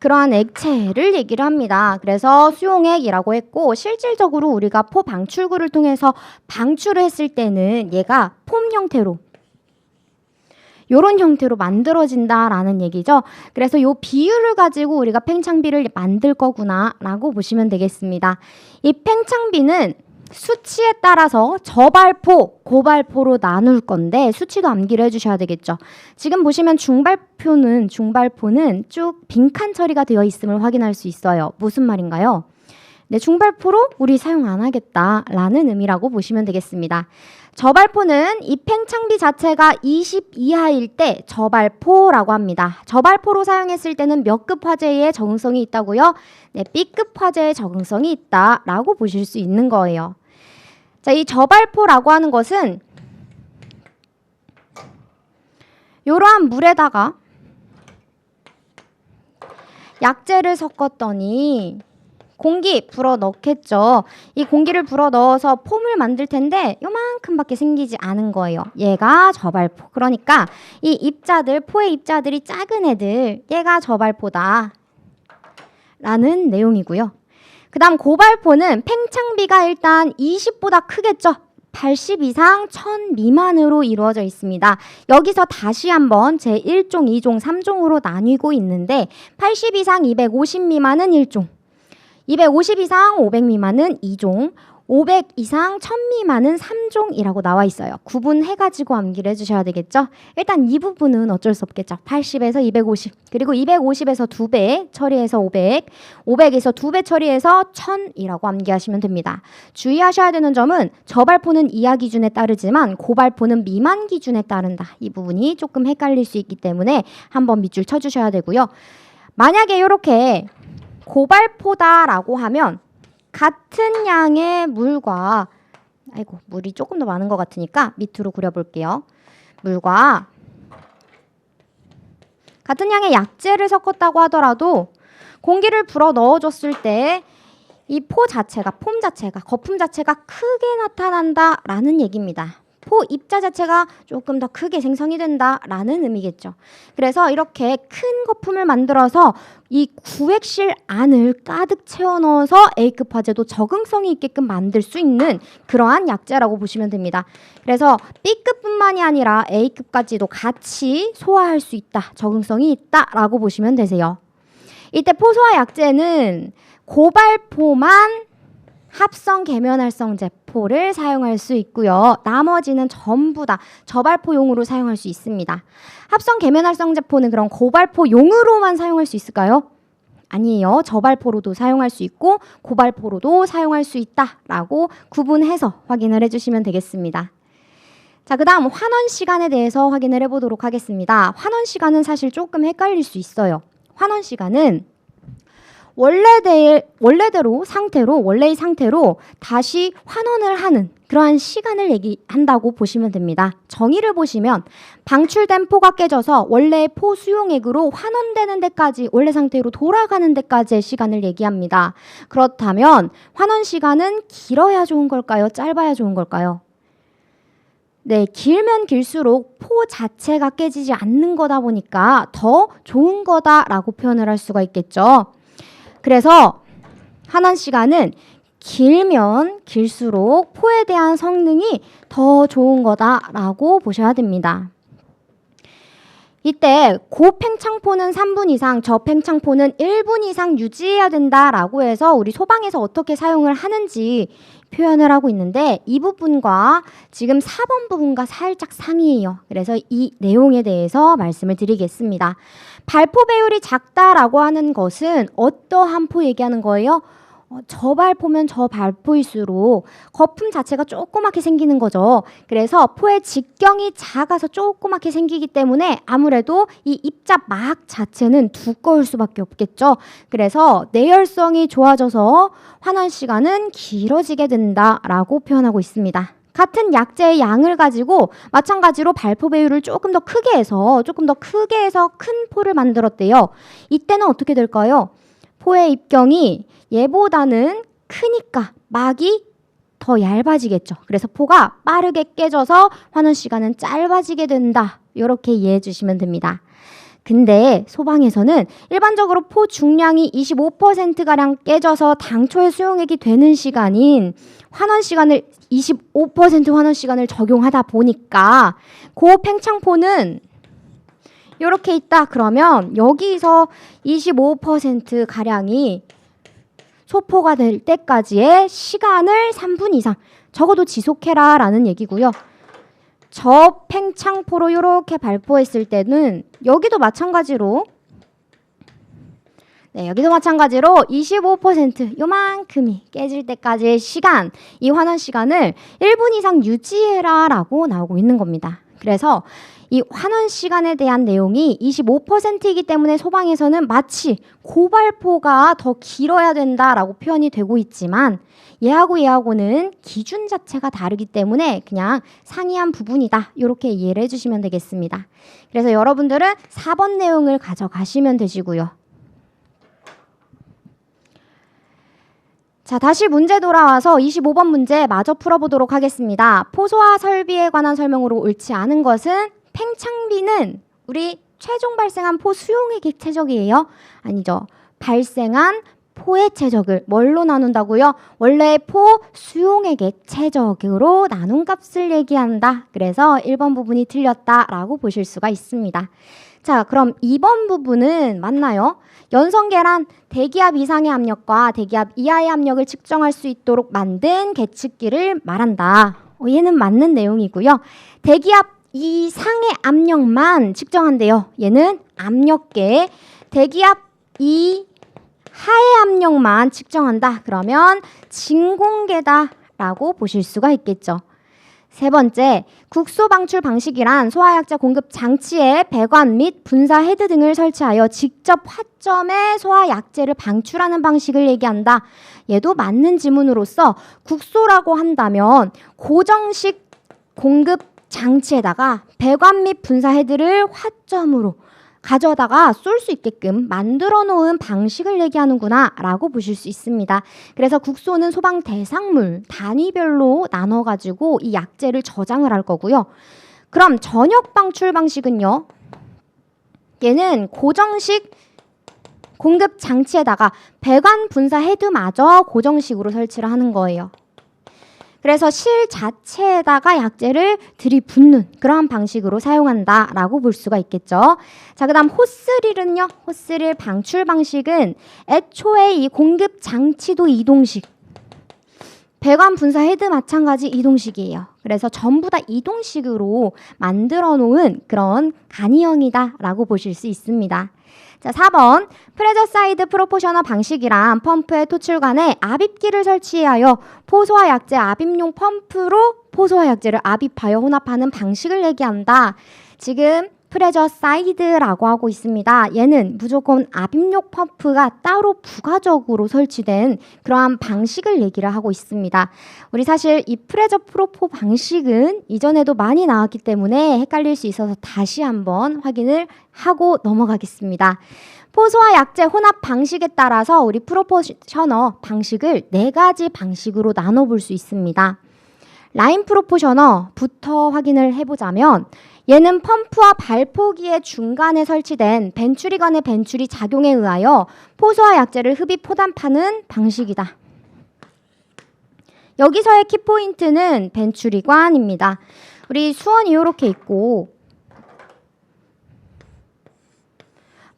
그러한 액체를 얘기를 합니다. 그래서 수용액이라고 했고, 실질적으로 우리가 포 방출구를 통해서 방출을 했을 때는 얘가 폼 형태로, 이런 형태로 만들어진다라는 얘기죠. 그래서 이 비율을 가지고 우리가 팽창비를 만들 거구나 라고 보시면 되겠습니다. 이 팽창비는 수치에 따라서 저발포, 고발포로 나눌 건데 수치도 암기를 해주셔야 되겠죠. 지금 보시면 중발포는 쭉 빈칸 처리가 되어 있음을 확인할 수 있어요. 무슨 말인가요? 네, 중발포로 우리 사용 안 하겠다라는 의미라고 보시면 되겠습니다. 저발포는 이 팽창비 자체가 20 이하일 때 저발포라고 합니다. 저발포로 사용했을 때는 몇 급 화재에 적응성이 있다고요? 네, B급 화재에 적응성이 있다라고 보실 수 있는 거예요. 자, 이 저발포라고 하는 것은 이러한 물에다가 약재를 섞었더니 공기 불어 넣겠죠. 이 공기를 불어 넣어서 폼을 만들 텐데 요만큼밖에 생기지 않은 거예요. 얘가 저발포. 그러니까 이 입자들, 포의 입자들이 작은 애들, 얘가 저발포다 라는 내용이고요. 그 다음 고발포는 팽창비가 일단 20보다 크겠죠. 80 이상 1000 미만으로 이루어져 있습니다. 여기서 다시 한번 제1종, 2종, 3종으로 나뉘고 있는데 80 이상 250 미만은 1종, 250 이상 500 미만은 2종, 500 이상 1000 미만은 3종이라고 나와 있어요. 구분해가지고 암기를 해주셔야 되겠죠. 일단 이 부분은 어쩔 수 없겠죠. 80에서 250 그리고 250에서 2배 처리해서 500 500에서 2배 처리해서 1000이라고 암기하시면 됩니다. 주의하셔야 되는 점은 저발포는 이하 기준에 따르지만 고발포는 미만 기준에 따른다. 이 부분이 조금 헷갈릴 수 있기 때문에 한번 밑줄 쳐주셔야 되고요. 만약에 이렇게 고발포다라고 하면 같은 양의 물과 아이고 물이 조금 더 많은 것 같으니까 밑으로 그려볼게요. 물과 같은 양의 약재를 섞었다고 하더라도 공기를 불어 넣어줬을 때 이 폼 자체가 거품 자체가 크게 나타난다라는 얘기입니다. 포 입자 자체가 조금 더 크게 생성이 된다라는 의미겠죠. 그래서 이렇게 큰 거품을 만들어서 이 구획실 안을 가득 채워 넣어서 A급 화재도 적응성이 있게끔 만들 수 있는 그러한 약재라고 보시면 됩니다. 그래서 B급뿐만이 아니라 A급까지도 같이 소화할 수 있다, 적응성이 있다라고 보시면 되세요. 이때 포소화 약재는 고발포만 합성 계면활성제포를 사용할 수 있고요. 나머지는 전부 다 저발포용으로 사용할 수 있습니다. 합성 계면활성제포는 그럼 고발포용으로만 사용할 수 있을까요? 아니에요. 저발포로도 사용할 수 있고 고발포로도 사용할 수 있다라고 구분해서 확인을 해주시면 되겠습니다. 자, 그 다음 환원 시간에 대해서 확인을 해보도록 하겠습니다. 환원 시간은 사실 조금 헷갈릴 수 있어요. 환원 시간은 원래의 상태로 다시 환원을 하는 그러한 시간을 얘기한다고 보시면 됩니다. 정의를 보시면 방출된 포가 깨져서 원래의 포 수용액으로 환원되는 데까지, 원래 상태로 돌아가는 데까지의 시간을 얘기합니다. 그렇다면 환원 시간은 길어야 좋은 걸까요? 짧아야 좋은 걸까요? 네, 길면 길수록 포 자체가 깨지지 않는 거다 보니까 더 좋은 거다라고 표현을 할 수가 있겠죠. 그래서 환원 시간은 길면 길수록 포에 대한 성능이 더 좋은 거다라고 보셔야 됩니다. 이때 고팽창포는 3분 이상, 저팽창포는 1분 이상 유지해야 된다라고 해서 우리 소방에서 어떻게 사용을 하는지 표현을 하고 있는데 이 부분과 지금 4번 부분과 살짝 상이에요. 그래서 이 내용에 대해서 말씀을 드리겠습니다. 발포 배율이 작다라고 하는 것은 어떠한 포 얘기하는 거예요? 저발포면 저발포일수록 거품 자체가 조그맣게 생기는 거죠. 그래서 포의 직경이 작아서 조그맣게 생기기 때문에 아무래도 이 입자막 자체는 두꺼울 수밖에 없겠죠. 그래서 내열성이 좋아져서 환원 시간은 길어지게 된다라고 표현하고 있습니다. 같은 약재의 양을 가지고 마찬가지로 발포 배율을 조금 더 크게 해서 큰 포를 만들었대요. 이때는 어떻게 될까요? 포의 입경이 얘보다는 크니까 막이 더 얇아지겠죠. 그래서 포가 빠르게 깨져서 환원 시간은 짧아지게 된다. 이렇게 이해해 주시면 됩니다. 근데 소방에서는 일반적으로 포 중량이 25%가량 깨져서 당초의 수용액이 되는 시간인 환원 시간을 25% 환원 시간을 적용하다 보니까 고팽창포는 이렇게 있다 그러면 여기서 25%가량이 소포가 될 때까지의 시간을 3분 이상 적어도 지속해라 라는 얘기고요. 저팽창포로 이렇게 발포했을 때는 여기도 마찬가지로 25% 요만큼이 깨질 때까지의 시간, 이 환원 시간을 1분 이상 유지해라 라고 나오고 있는 겁니다. 그래서 이 환원 시간에 대한 내용이 25%이기 때문에 소방에서는 마치 고발포가 더 길어야 된다라고 표현이 되고 있지만 얘하고는 기준 자체가 다르기 때문에 그냥 상이한 부분이다. 이렇게 이해를 해주시면 되겠습니다. 그래서 여러분들은 4번 내용을 가져가시면 되시고요. 자, 다시 문제 돌아와서 25번 문제 마저 풀어보도록 하겠습니다. 포소화 설비에 관한 설명으로 옳지 않은 것은 팽창비는 우리 최종 발생한 포 수용액의 최적이에요? 아니죠. 발생한 포의 최적을 뭘로 나눈다고요? 원래 포 수용액의 최적으로 나눈 값을 얘기한다. 그래서 1번 부분이 틀렸다라고 보실 수가 있습니다. 자, 그럼 2번 부분은 맞나요? 연성계란 대기압 이상의 압력과 대기압 이하의 압력을 측정할 수 있도록 만든 계측기를 말한다. 얘는 맞는 내용이고요. 대기압 이상의 압력만 측정한대요. 얘는 압력계. 대기압 이하의 압력만 측정한다. 그러면 진공계다 라고 보실 수가 있겠죠. 세 번째, 국소 방출 방식이란 소화약제 공급 장치에 배관 및 분사 헤드 등을 설치하여 직접 화점에 소화약제를 방출하는 방식을 얘기한다. 얘도 맞는 지문으로서 국소라고 한다면 고정식 공급 장치에다가 배관 및 분사 헤드를 화점으로 가져다가 쏠 수 있게끔 만들어 놓은 방식을 얘기하는구나 라고 보실 수 있습니다. 그래서 국소는 소방 대상물 단위별로 나눠 가지고 이 약제를 저장을 할 거고요. 그럼 전역 방출 방식은요, 얘는 고정식 공급 장치에다가 배관 분사 헤드마저 고정식으로 설치를 하는 거예요. 그래서 실 자체에다가 약제를 들이붓는 그러한 방식으로 사용한다라고 볼 수가 있겠죠. 자, 그 다음 호스릴은요. 호스릴 방출 방식은 애초에 이 공급 장치도 이동식, 배관 분사 헤드 마찬가지 이동식이에요. 그래서 전부 다 이동식으로 만들어 놓은 그런 간이형이다라고 보실 수 있습니다. 자, 4번 프레저 사이드 프로포셔너 방식이란 펌프의 토출관에 압입기를 설치하여 포소화 약제 압입용 펌프로 포소화 약제를 압입하여 혼합하는 방식을 얘기한다. 지금 프레저 사이드라고 하고 있습니다. 얘는 무조건 압입용 펌프가 따로 부가적으로 설치된 그러한 방식을 얘기를 하고 있습니다. 우리 사실 이 프레저 프로포 방식은 이전에도 많이 나왔기 때문에 헷갈릴 수 있어서 다시 한번 확인을 하고 넘어가겠습니다. 포소와 약제 혼합 방식에 따라서 우리 프로포셔너 방식을 4가지 방식으로 나눠볼 수 있습니다. 라인 프로포셔너부터 확인을 해보자면 얘는 펌프와 발포기의 중간에 설치된 벤추리관의 벤추리 작용에 의하여 포소와 약제를 흡입 포단파는 방식이다. 여기서의 키포인트는 벤추리관입니다. 우리 수원이 이렇게 있고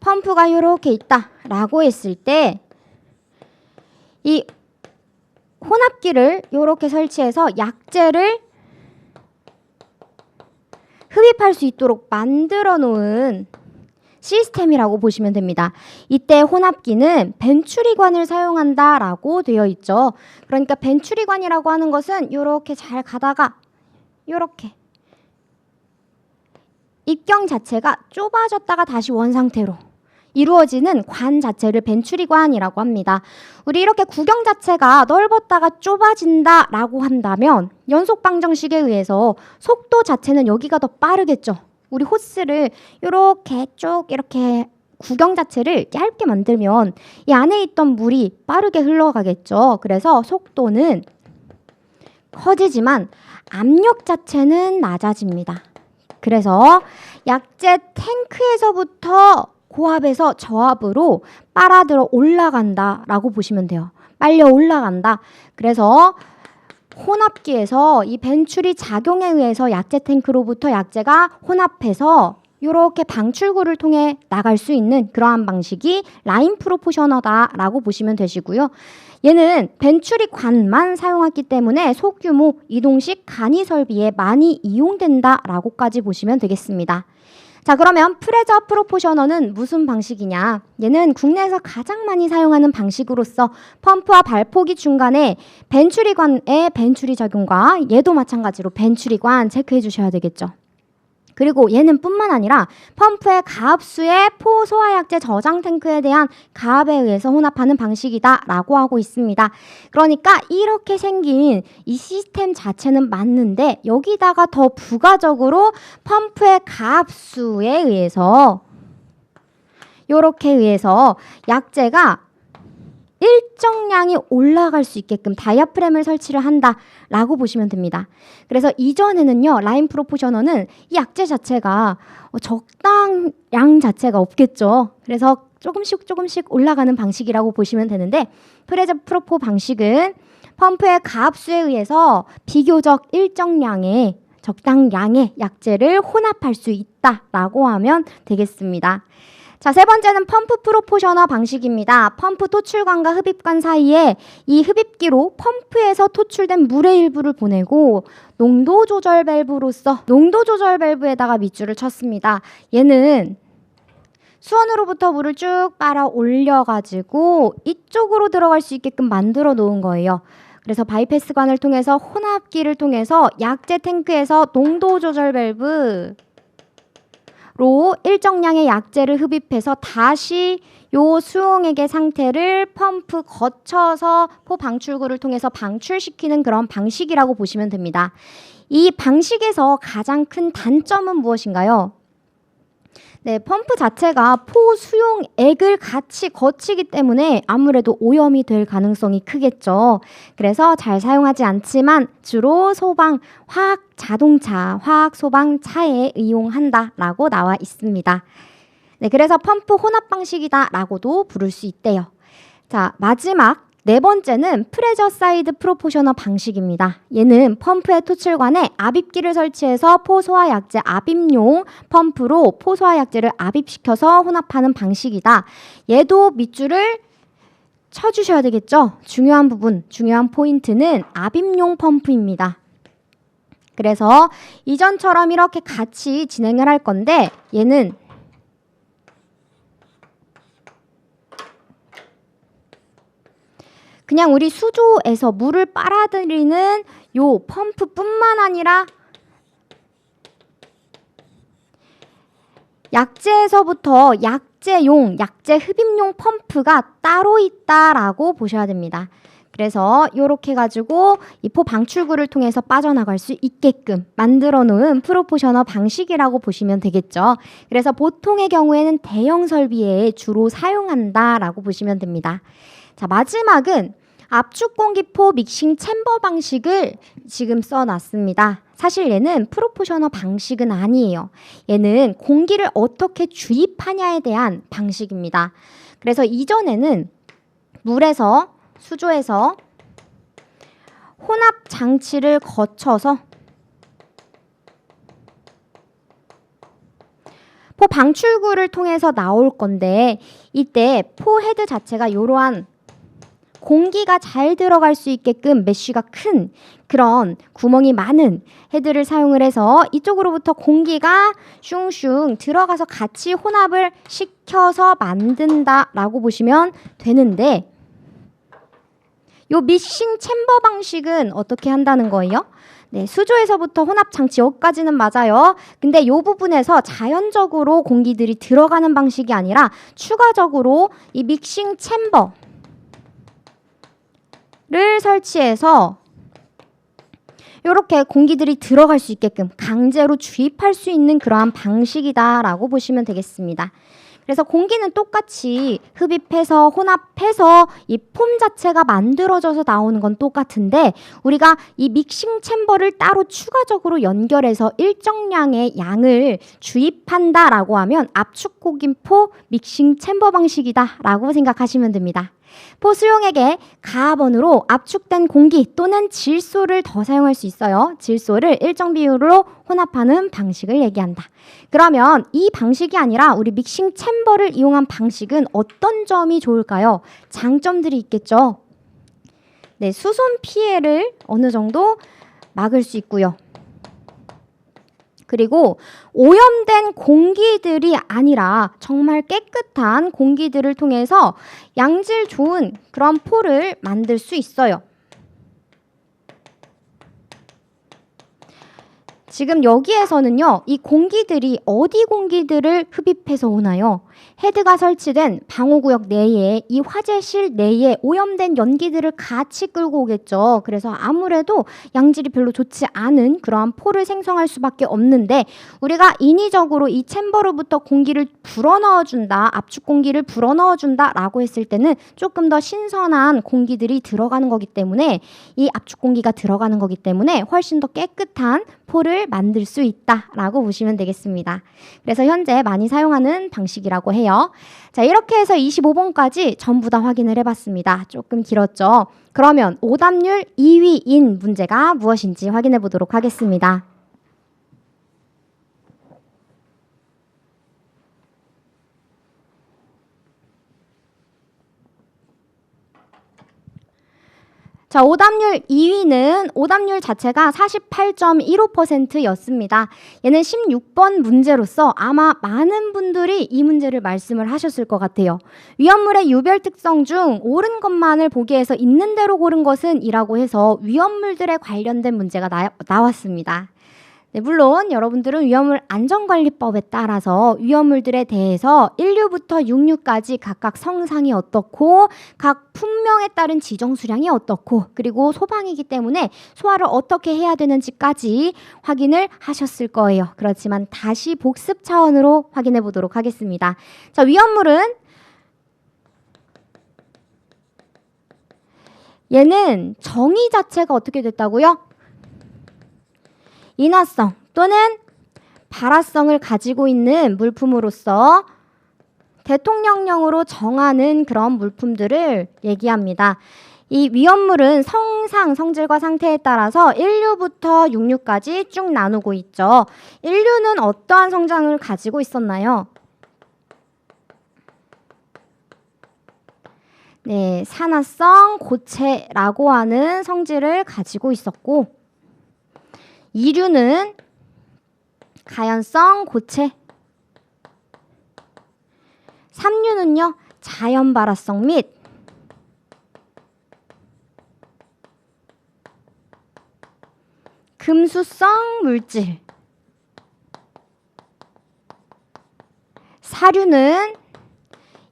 펌프가 이렇게 있다라고 했을 때 이 혼합기를 이렇게 설치해서 약제를 흡입할 수 있도록 만들어 놓은 시스템이라고 보시면 됩니다. 이때 혼합기는 벤추리관을 사용한다라고 되어 있죠. 그러니까 벤추리관이라고 하는 것은 이렇게 잘 가다가 이렇게 입경 자체가 좁아졌다가 다시 원상태로 이루어지는 관 자체를 벤추리관이라고 합니다. 우리 이렇게 구경 자체가 넓었다가 좁아진다라고 한다면 연속 방정식에 의해서 속도 자체는 여기가 더 빠르겠죠. 우리 호스를 이렇게 쭉 이렇게 구경 자체를 얇게 만들면 이 안에 있던 물이 빠르게 흘러가겠죠. 그래서 속도는 커지지만 압력 자체는 낮아집니다. 그래서 약제 탱크에서부터 고압에서 저압으로 빨아들어 올라간다라고 보시면 돼요. 빨려 올라간다. 그래서 혼합기에서 이 벤추리 작용에 의해서 약제 탱크로부터 약제가 혼합해서 이렇게 방출구를 통해 나갈 수 있는 그러한 방식이 라인 프로포셔너다라고 보시면 되시고요. 얘는 벤추리관만 사용했기 때문에 소규모 이동식 간이 설비에 많이 이용된다라고까지 보시면 되겠습니다. 자, 그러면 프레저 프로포셔너는 무슨 방식이냐? 얘는 국내에서 가장 많이 사용하는 방식으로서 펌프와 발포기 중간에 벤추리관의 벤추리 작용과 얘도 마찬가지로 벤추리관 체크해 주셔야 되겠죠. 그리고 얘는 뿐만 아니라 펌프의 가압수의 포소화약제 저장 탱크에 대한 가압에 의해서 혼합하는 방식이다 라고 하고 있습니다. 그러니까 이렇게 생긴 이 시스템 자체는 맞는데 여기다가 더 부가적으로 펌프의 가압수에 의해서 이렇게 의해서 약제가 일정량이 올라갈 수 있게끔 다이아프램을 설치를 한다라고 보시면 됩니다. 그래서 이전에는요, 라인 프로포셔너는 이 약제 자체가 적당량 자체가 없겠죠. 그래서 조금씩 올라가는 방식이라고 보시면 되는데 프레저 프로포 방식은 펌프의 가압수에 의해서 비교적 일정량의 적당량의 약재를 혼합할 수 있다라고 하면 되겠습니다. 자, 세 번째는 펌프 프로포셔너 방식입니다. 펌프 토출관과 흡입관 사이에 이 흡입기로 펌프에서 토출된 물의 일부를 보내고 농도 조절 밸브로서 농도 조절 밸브에다가 밑줄을 쳤습니다. 얘는 수원으로부터 물을 쭉 빨아 올려가지고 이쪽으로 들어갈 수 있게끔 만들어 놓은 거예요. 그래서 바이패스관을 통해서 혼합기를 통해서 약재 탱크에서 농도 조절 밸브로 일정량의 약재를 흡입해서 다시 요 수용액의 상태를 펌프 거쳐서 포 방출구를 통해서 방출시키는 그런 방식이라고 보시면 됩니다. 이 방식에서 가장 큰 단점은 무엇인가요? 네, 펌프 자체가 포 수용액을 같이 거치기 때문에 아무래도 오염이 될 가능성이 크겠죠. 그래서 잘 사용하지 않지만 주로 소방, 화학 자동차, 화학 소방차에 이용한다라고 나와 있습니다. 네, 그래서 펌프 혼합 방식이다라고도 부를 수 있대요. 자, 마지막 네 번째는 프레저 사이드 프로포셔너 방식입니다. 얘는 펌프의 토출관에 압입기를 설치해서 포소화 약재 압입용 펌프로 포소화 약재를 압입시켜서 혼합하는 방식이다. 얘도 밑줄을 쳐주셔야 되겠죠? 중요한 부분, 중요한 포인트는 압입용 펌프입니다. 그래서 이전처럼 이렇게 같이 진행을 할 건데 얘는 그냥 우리 수조에서 물을 빨아들이는 요 펌프뿐만 아니라 약재에서부터 약재용, 약재 흡입용 펌프가 따로 있다라고 보셔야 됩니다. 그래서 이렇게 가지고 이 포 방출구를 통해서 빠져나갈 수 있게끔 만들어 놓은 프로포셔너 방식이라고 보시면 되겠죠. 그래서 보통의 경우에는 대형 설비에 주로 사용한다라고 보시면 됩니다. 자, 마지막은 압축 공기포 믹싱 챔버 방식을 지금 써놨습니다. 사실 얘는 프로포셔너 방식은 아니에요. 얘는 공기를 어떻게 주입하냐에 대한 방식입니다. 그래서 이전에는 물에서 수조에서 혼합 장치를 거쳐서 포 방출구를 통해서 나올 건데 이때 포 헤드 자체가 이러한 공기가 잘 들어갈 수 있게끔 메쉬가 큰 그런 구멍이 많은 헤드를 사용을 해서 이쪽으로부터 공기가 슝슝 들어가서 같이 혼합을 시켜서 만든다라고 보시면 되는데 요 믹싱 챔버 방식은 어떻게 한다는 거예요? 네, 수조에서부터 혼합 장치 여기까지는 맞아요. 근데 요 부분에서 자연적으로 공기들이 들어가는 방식이 아니라 추가적으로 이 믹싱 챔버 를 설치해서 이렇게 공기들이 들어갈 수 있게끔 강제로 주입할 수 있는 그러한 방식이다라고 보시면 되겠습니다. 그래서 공기는 똑같이 흡입해서 혼합해서 이 폼 자체가 만들어져서 나오는 건 똑같은데 우리가 이 믹싱 챔버를 따로 추가적으로 연결해서 일정량의 양을 주입한다라고 하면 압축 공기포 믹싱 챔버 방식이다라고 생각하시면 됩니다. 포 수용액에 가번으로 압축된 공기 또는 질소를 더 사용할 수 있어요. 질소를 일정 비율로 혼합하는 방식을 얘기한다. 그러면 이 방식이 아니라 우리 믹싱 챔버를 이용한 방식은 어떤 점이 좋을까요? 장점들이 있겠죠. 네, 수손 피해를 어느 정도 막을 수 있고요. 그리고 오염된 공기들이 아니라 정말 깨끗한 공기들을 통해서 양질 좋은 그런 포를 만들 수 있어요. 지금 여기에서는요, 이 공기들이 어디 공기들을 흡입해서 오나요? 헤드가 설치된 방호구역 내에 이 화재실 내에 오염된 연기들을 같이 끌고 오겠죠. 그래서 아무래도 양질이 별로 좋지 않은 그러한 포를 생성할 수밖에 없는데 우리가 인위적으로 이 챔버로부터 공기를 불어넣어준다, 압축 공기를 불어넣어준다 라고 했을 때는 조금 더 신선한 공기들이 들어가는 거기 때문에 이 압축 공기가 들어가는 거기 때문에 훨씬 더 깨끗한 포를 만들 수 있다라고 보시면 되겠습니다. 그래서 현재 많이 사용하는 방식이라고 해요. 자, 이렇게 해서 25번까지 전부 다 확인을 해봤습니다. 조금 길었죠? 그러면 오답률 2위인 문제가 무엇인지 확인해 보도록 하겠습니다. 자, 오답률 2위는 오답률 자체가 48.15%였습니다. 얘는 16번 문제로서 아마 많은 분들이 이 문제를 말씀을 하셨을 것 같아요. 위험물의 유별 특성 중 옳은 것만을 보기 위해서 있는 대로 고른 것은 이라고 해서 위험물들에 관련된 문제가 나왔습니다. 네, 물론 여러분들은 위험물 안전관리법에 따라서 위험물들에 대해서 1류부터 6류까지 각각 성상이 어떻고 각 품명에 따른 지정 수량이 어떻고 그리고 소방이기 때문에 소화를 어떻게 해야 되는지까지 확인을 하셨을 거예요. 그렇지만 다시 복습 차원으로 확인해 보도록 하겠습니다. 자, 위험물은 얘는 정의 자체가 어떻게 됐다고요? 인화성 또는 발화성을 가지고 있는 물품으로서 대통령령으로 정하는 그런 물품들을 얘기합니다. 이 위험물은 성상, 성질과 상태에 따라서 1류부터 6류까지 쭉 나누고 있죠. 1류는 어떠한 성장을 가지고 있었나요? 네, 산화성, 고체라고 하는 성질을 가지고 있었고 2류는 가연성, 고체 3류는요 자연발화성 및 금수성 물질 4류는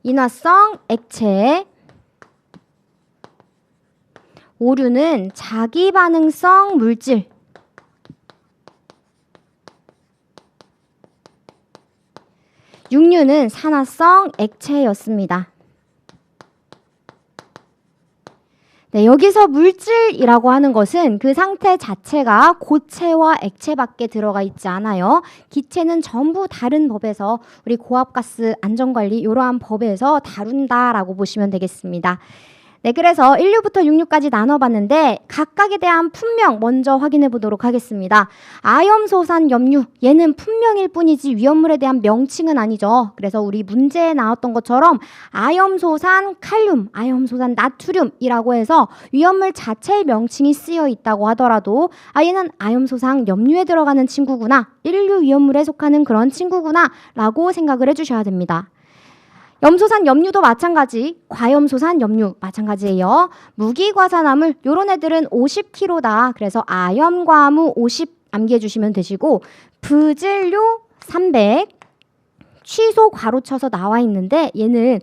인화성 액체 5류는 자기반응성 물질 6류는 산화성 액체였습니다. 네, 여기서 물질이라고 하는 것은 그 상태 자체가 고체와 액체밖에 들어가 있지 않아요. 기체는 전부 다른 법에서 우리 고압가스 안전관리 이러한 법에서 다룬다라고 보시면 되겠습니다. 네, 그래서 1류부터 6류까지 나눠봤는데 각각에 대한 품명 먼저 확인해 보도록 하겠습니다. 아염소산 염류, 얘는 품명일 뿐이지 위험물에 대한 명칭은 아니죠. 그래서 우리 문제에 나왔던 것처럼 아염소산 칼륨, 아염소산 나트륨이라고 해서 위험물 자체의 명칭이 쓰여 있다고 하더라도 얘는 아염소산 염류에 들어가는 친구구나, 1류 위험물에 속하는 그런 친구구나 라고 생각을 해주셔야 됩니다. 염소산 염류도 마찬가지, 과염소산 염류 마찬가지예요. 무기과산화물 요런 애들은 50kg다. 그래서 아염과무 50 암기해 주시면 되시고 부질류 300 취소 괄호 쳐서 나와 있는데 얘는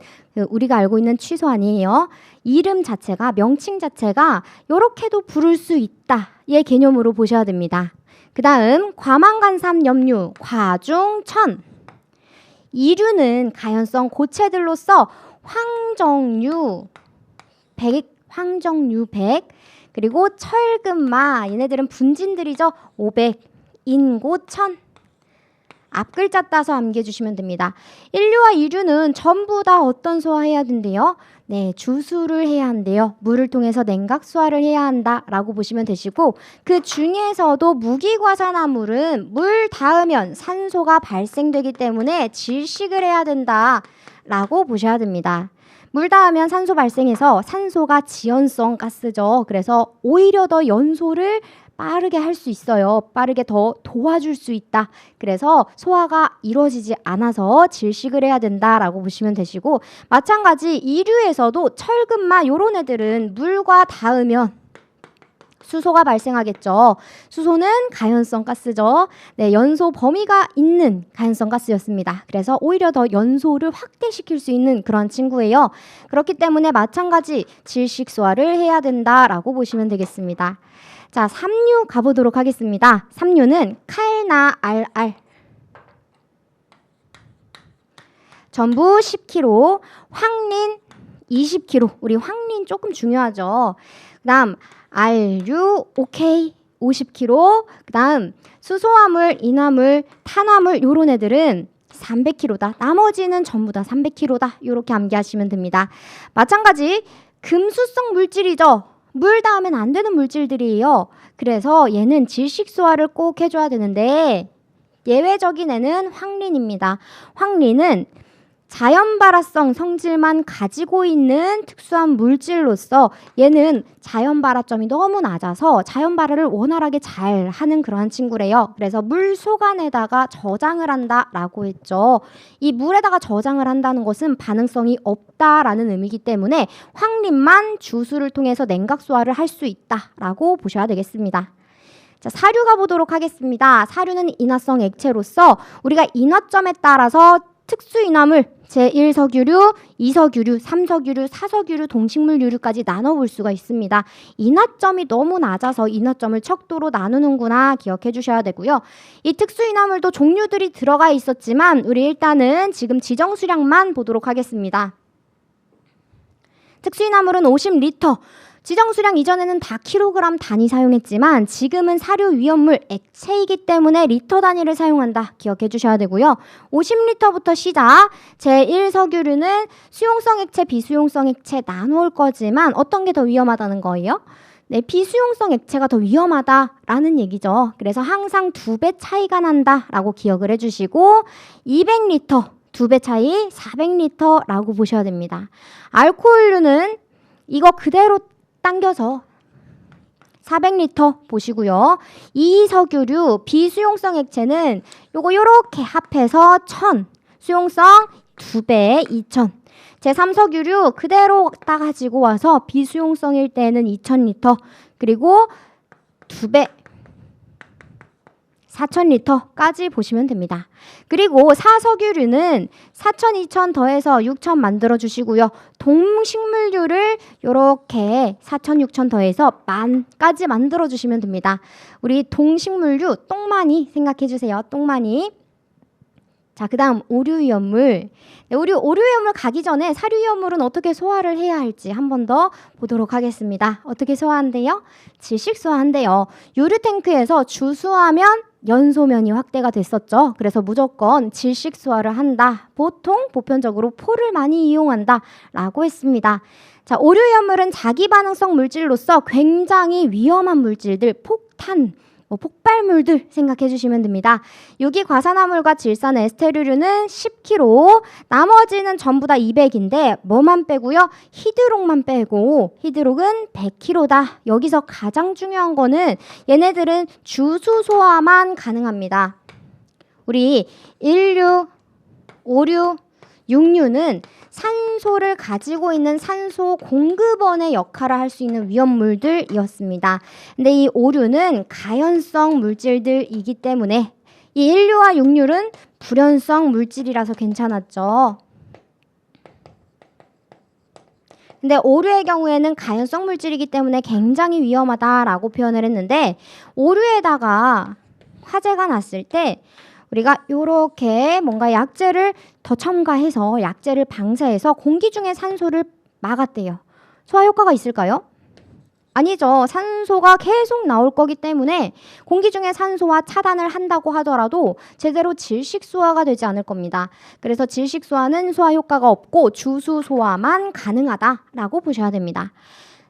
우리가 알고 있는 취소 아니에요. 이름 자체가 명칭 자체가 요렇게도 부를 수 있다. 얘 개념으로 보셔야 됩니다. 그 다음 과망간삼 염류 과중천 2류는 가연성 고체들로서 황정류 100 그리고 철금마 얘네들은 분진들이죠. 500 인고천 앞글자 따서 암기해 주시면 됩니다. 1류와 2류는 전부 다 어떤 소화해야 된대요? 네, 주수를 해야 한대요. 물을 통해서 냉각 소화를 해야 한다라고 보시면 되시고 그 중에서도 무기과산화물은 물 닿으면 산소가 발생되기 때문에 질식을 해야 된다라고 보셔야 됩니다. 물 닿으면 산소 발생해서 산소가 지연성 가스죠. 그래서 오히려 더 연소를 빠르게 할 수 있어요. 빠르게 더 도와줄 수 있다. 그래서 소화가 이루어지지 않아서 질식을 해야 된다라고 보시면 되시고 마찬가지 2류에서도 철금마 요런 애들은 물과 닿으면 수소가 발생하겠죠. 수소는 가연성 가스죠. 네, 연소 범위가 있는 가연성 가스였습니다. 그래서 오히려 더 연소를 확대시킬 수 있는 그런 친구예요. 그렇기 때문에 마찬가지 질식 소화를 해야 된다라고 보시면 되겠습니다. 자, 3류 가보도록 하겠습니다. 3류는 칼나 RR 전부 10kg, 황린 20kg. 우리 황린 조금 중요하죠. 그 다음 RU OK 50kg. 그 다음 수소화물, 인화물, 탄화물 요런 애들은 300kg다. 나머지는 전부 다 300kg다. 이렇게 암기하시면 됩니다. 마찬가지 금수성 물질이죠. 물 닿으면 안 되는 물질들이에요. 그래서 얘는 질식 소화를 꼭 해줘야 되는데 예외적인 애는 황린입니다. 황린은 자연발화성 성질만 가지고 있는 특수한 물질로서 얘는 자연발화점이 너무 낮아서 자연발화를 원활하게 잘 하는 그러한 친구래요. 그래서 물 속안에다가 저장을 한다라고 했죠. 이 물에다가 저장을 한다는 것은 반응성이 없다라는 의미이기 때문에 황림만 주수를 통해서 냉각 소화를 할 수 있다라고 보셔야 되겠습니다. 자, 사류 가보도록 하겠습니다. 사류는 인화성 액체로서 우리가 인화점에 따라서 특수인화물 제1석유류, 2석유류, 3석유류, 4석유류, 동식물 유류까지 나눠볼 수가 있습니다. 인화점이 너무 낮아서 인화점을 척도로 나누는구나 기억해 주셔야 되고요. 이 특수인화물도 종류들이 들어가 있었지만 우리 일단은 지금 지정수량만 보도록 하겠습니다. 특수인화물은 50리터, 지정수량 이전에는 다 킬로그램 단위 사용했지만 지금은 사료 위험물 액체이기 때문에 리터 단위를 사용한다. 기억해 주셔야 되고요. 50리터부터 시작. 제1석유류는 수용성 액체, 비수용성 액체 나눌 거지만 어떤 게 더 위험하다는 거예요? 네, 비수용성 액체가 더 위험하다라는 얘기죠. 그래서 항상 2배 차이가 난다라고 기억을 해주시고 200리터, 2배 차이 400리터라고 보셔야 됩니다. 알코올류는 이거 그대로 당겨서 400리터 보시고요. 2석유류 비수용성 액체는 요렇게 합해서 1000, 수용성 2배 2000. 제3석유류 그대로 따가지고 와서 비수용성일 때는 2000리터, 그리고 2배 4000리터까지 보시면 됩니다. 그리고 4석유류는 4000, 2000 더해서 6000 만들어 주시고요. 동식물류를 이렇게 4000, 6000 더해서 10,000까지 만들어 주시면 됩니다. 우리 동식물류 똥마니 생각해 주세요. 똥마니. 자, 그 다음 오류위험물. 네, 오류위험물 가기 전에 사료위험물은 어떻게 소화를 해야 할지 한 번 더 보도록 하겠습니다. 어떻게 소화한대요? 질식 소화한대요. 유류탱크에서 주수하면 연소면이 확대가 됐었죠. 그래서 무조건 질식 소화를 한다. 보통 보편적으로 포를 많이 이용한다 라고 했습니다. 자, 오류위험물은 자기 반응성 물질로서 굉장히 위험한 물질들, 폭탄, 폭발물들 생각해 주시면 됩니다. 유기과산화물과 질산 에스테르류는 10kg, 나머지는 전부 다 200인데 뭐만 빼고요? 히드록만 빼고 히드록은 100kg다. 여기서 가장 중요한 거는 얘네들은 주수 소화만 가능합니다. 우리 1류, 5류, 6류는 산소를 가지고 있는 산소 공급원의 역할을 할 수 있는 위험물들이었습니다. 근데 이 오류는 가연성 물질들이기 때문에 이 1류와 6류는 불연성 물질이라서 괜찮았죠. 근데 오류의 경우에는 가연성 물질이기 때문에 굉장히 위험하다라고 표현을 했는데 오류에다가 화재가 났을 때 우리가 이렇게 뭔가 약재를 더 첨가해서 약재를 방사해서 공기 중에 산소를 막았대요. 소화 효과가 있을까요? 아니죠. 산소가 계속 나올 거기 때문에 공기 중에 산소와 차단을 한다고 하더라도 제대로 질식 소화가 되지 않을 겁니다. 그래서 질식 소화는 소화 효과가 없고 주수 소화만 가능하다라고 보셔야 됩니다.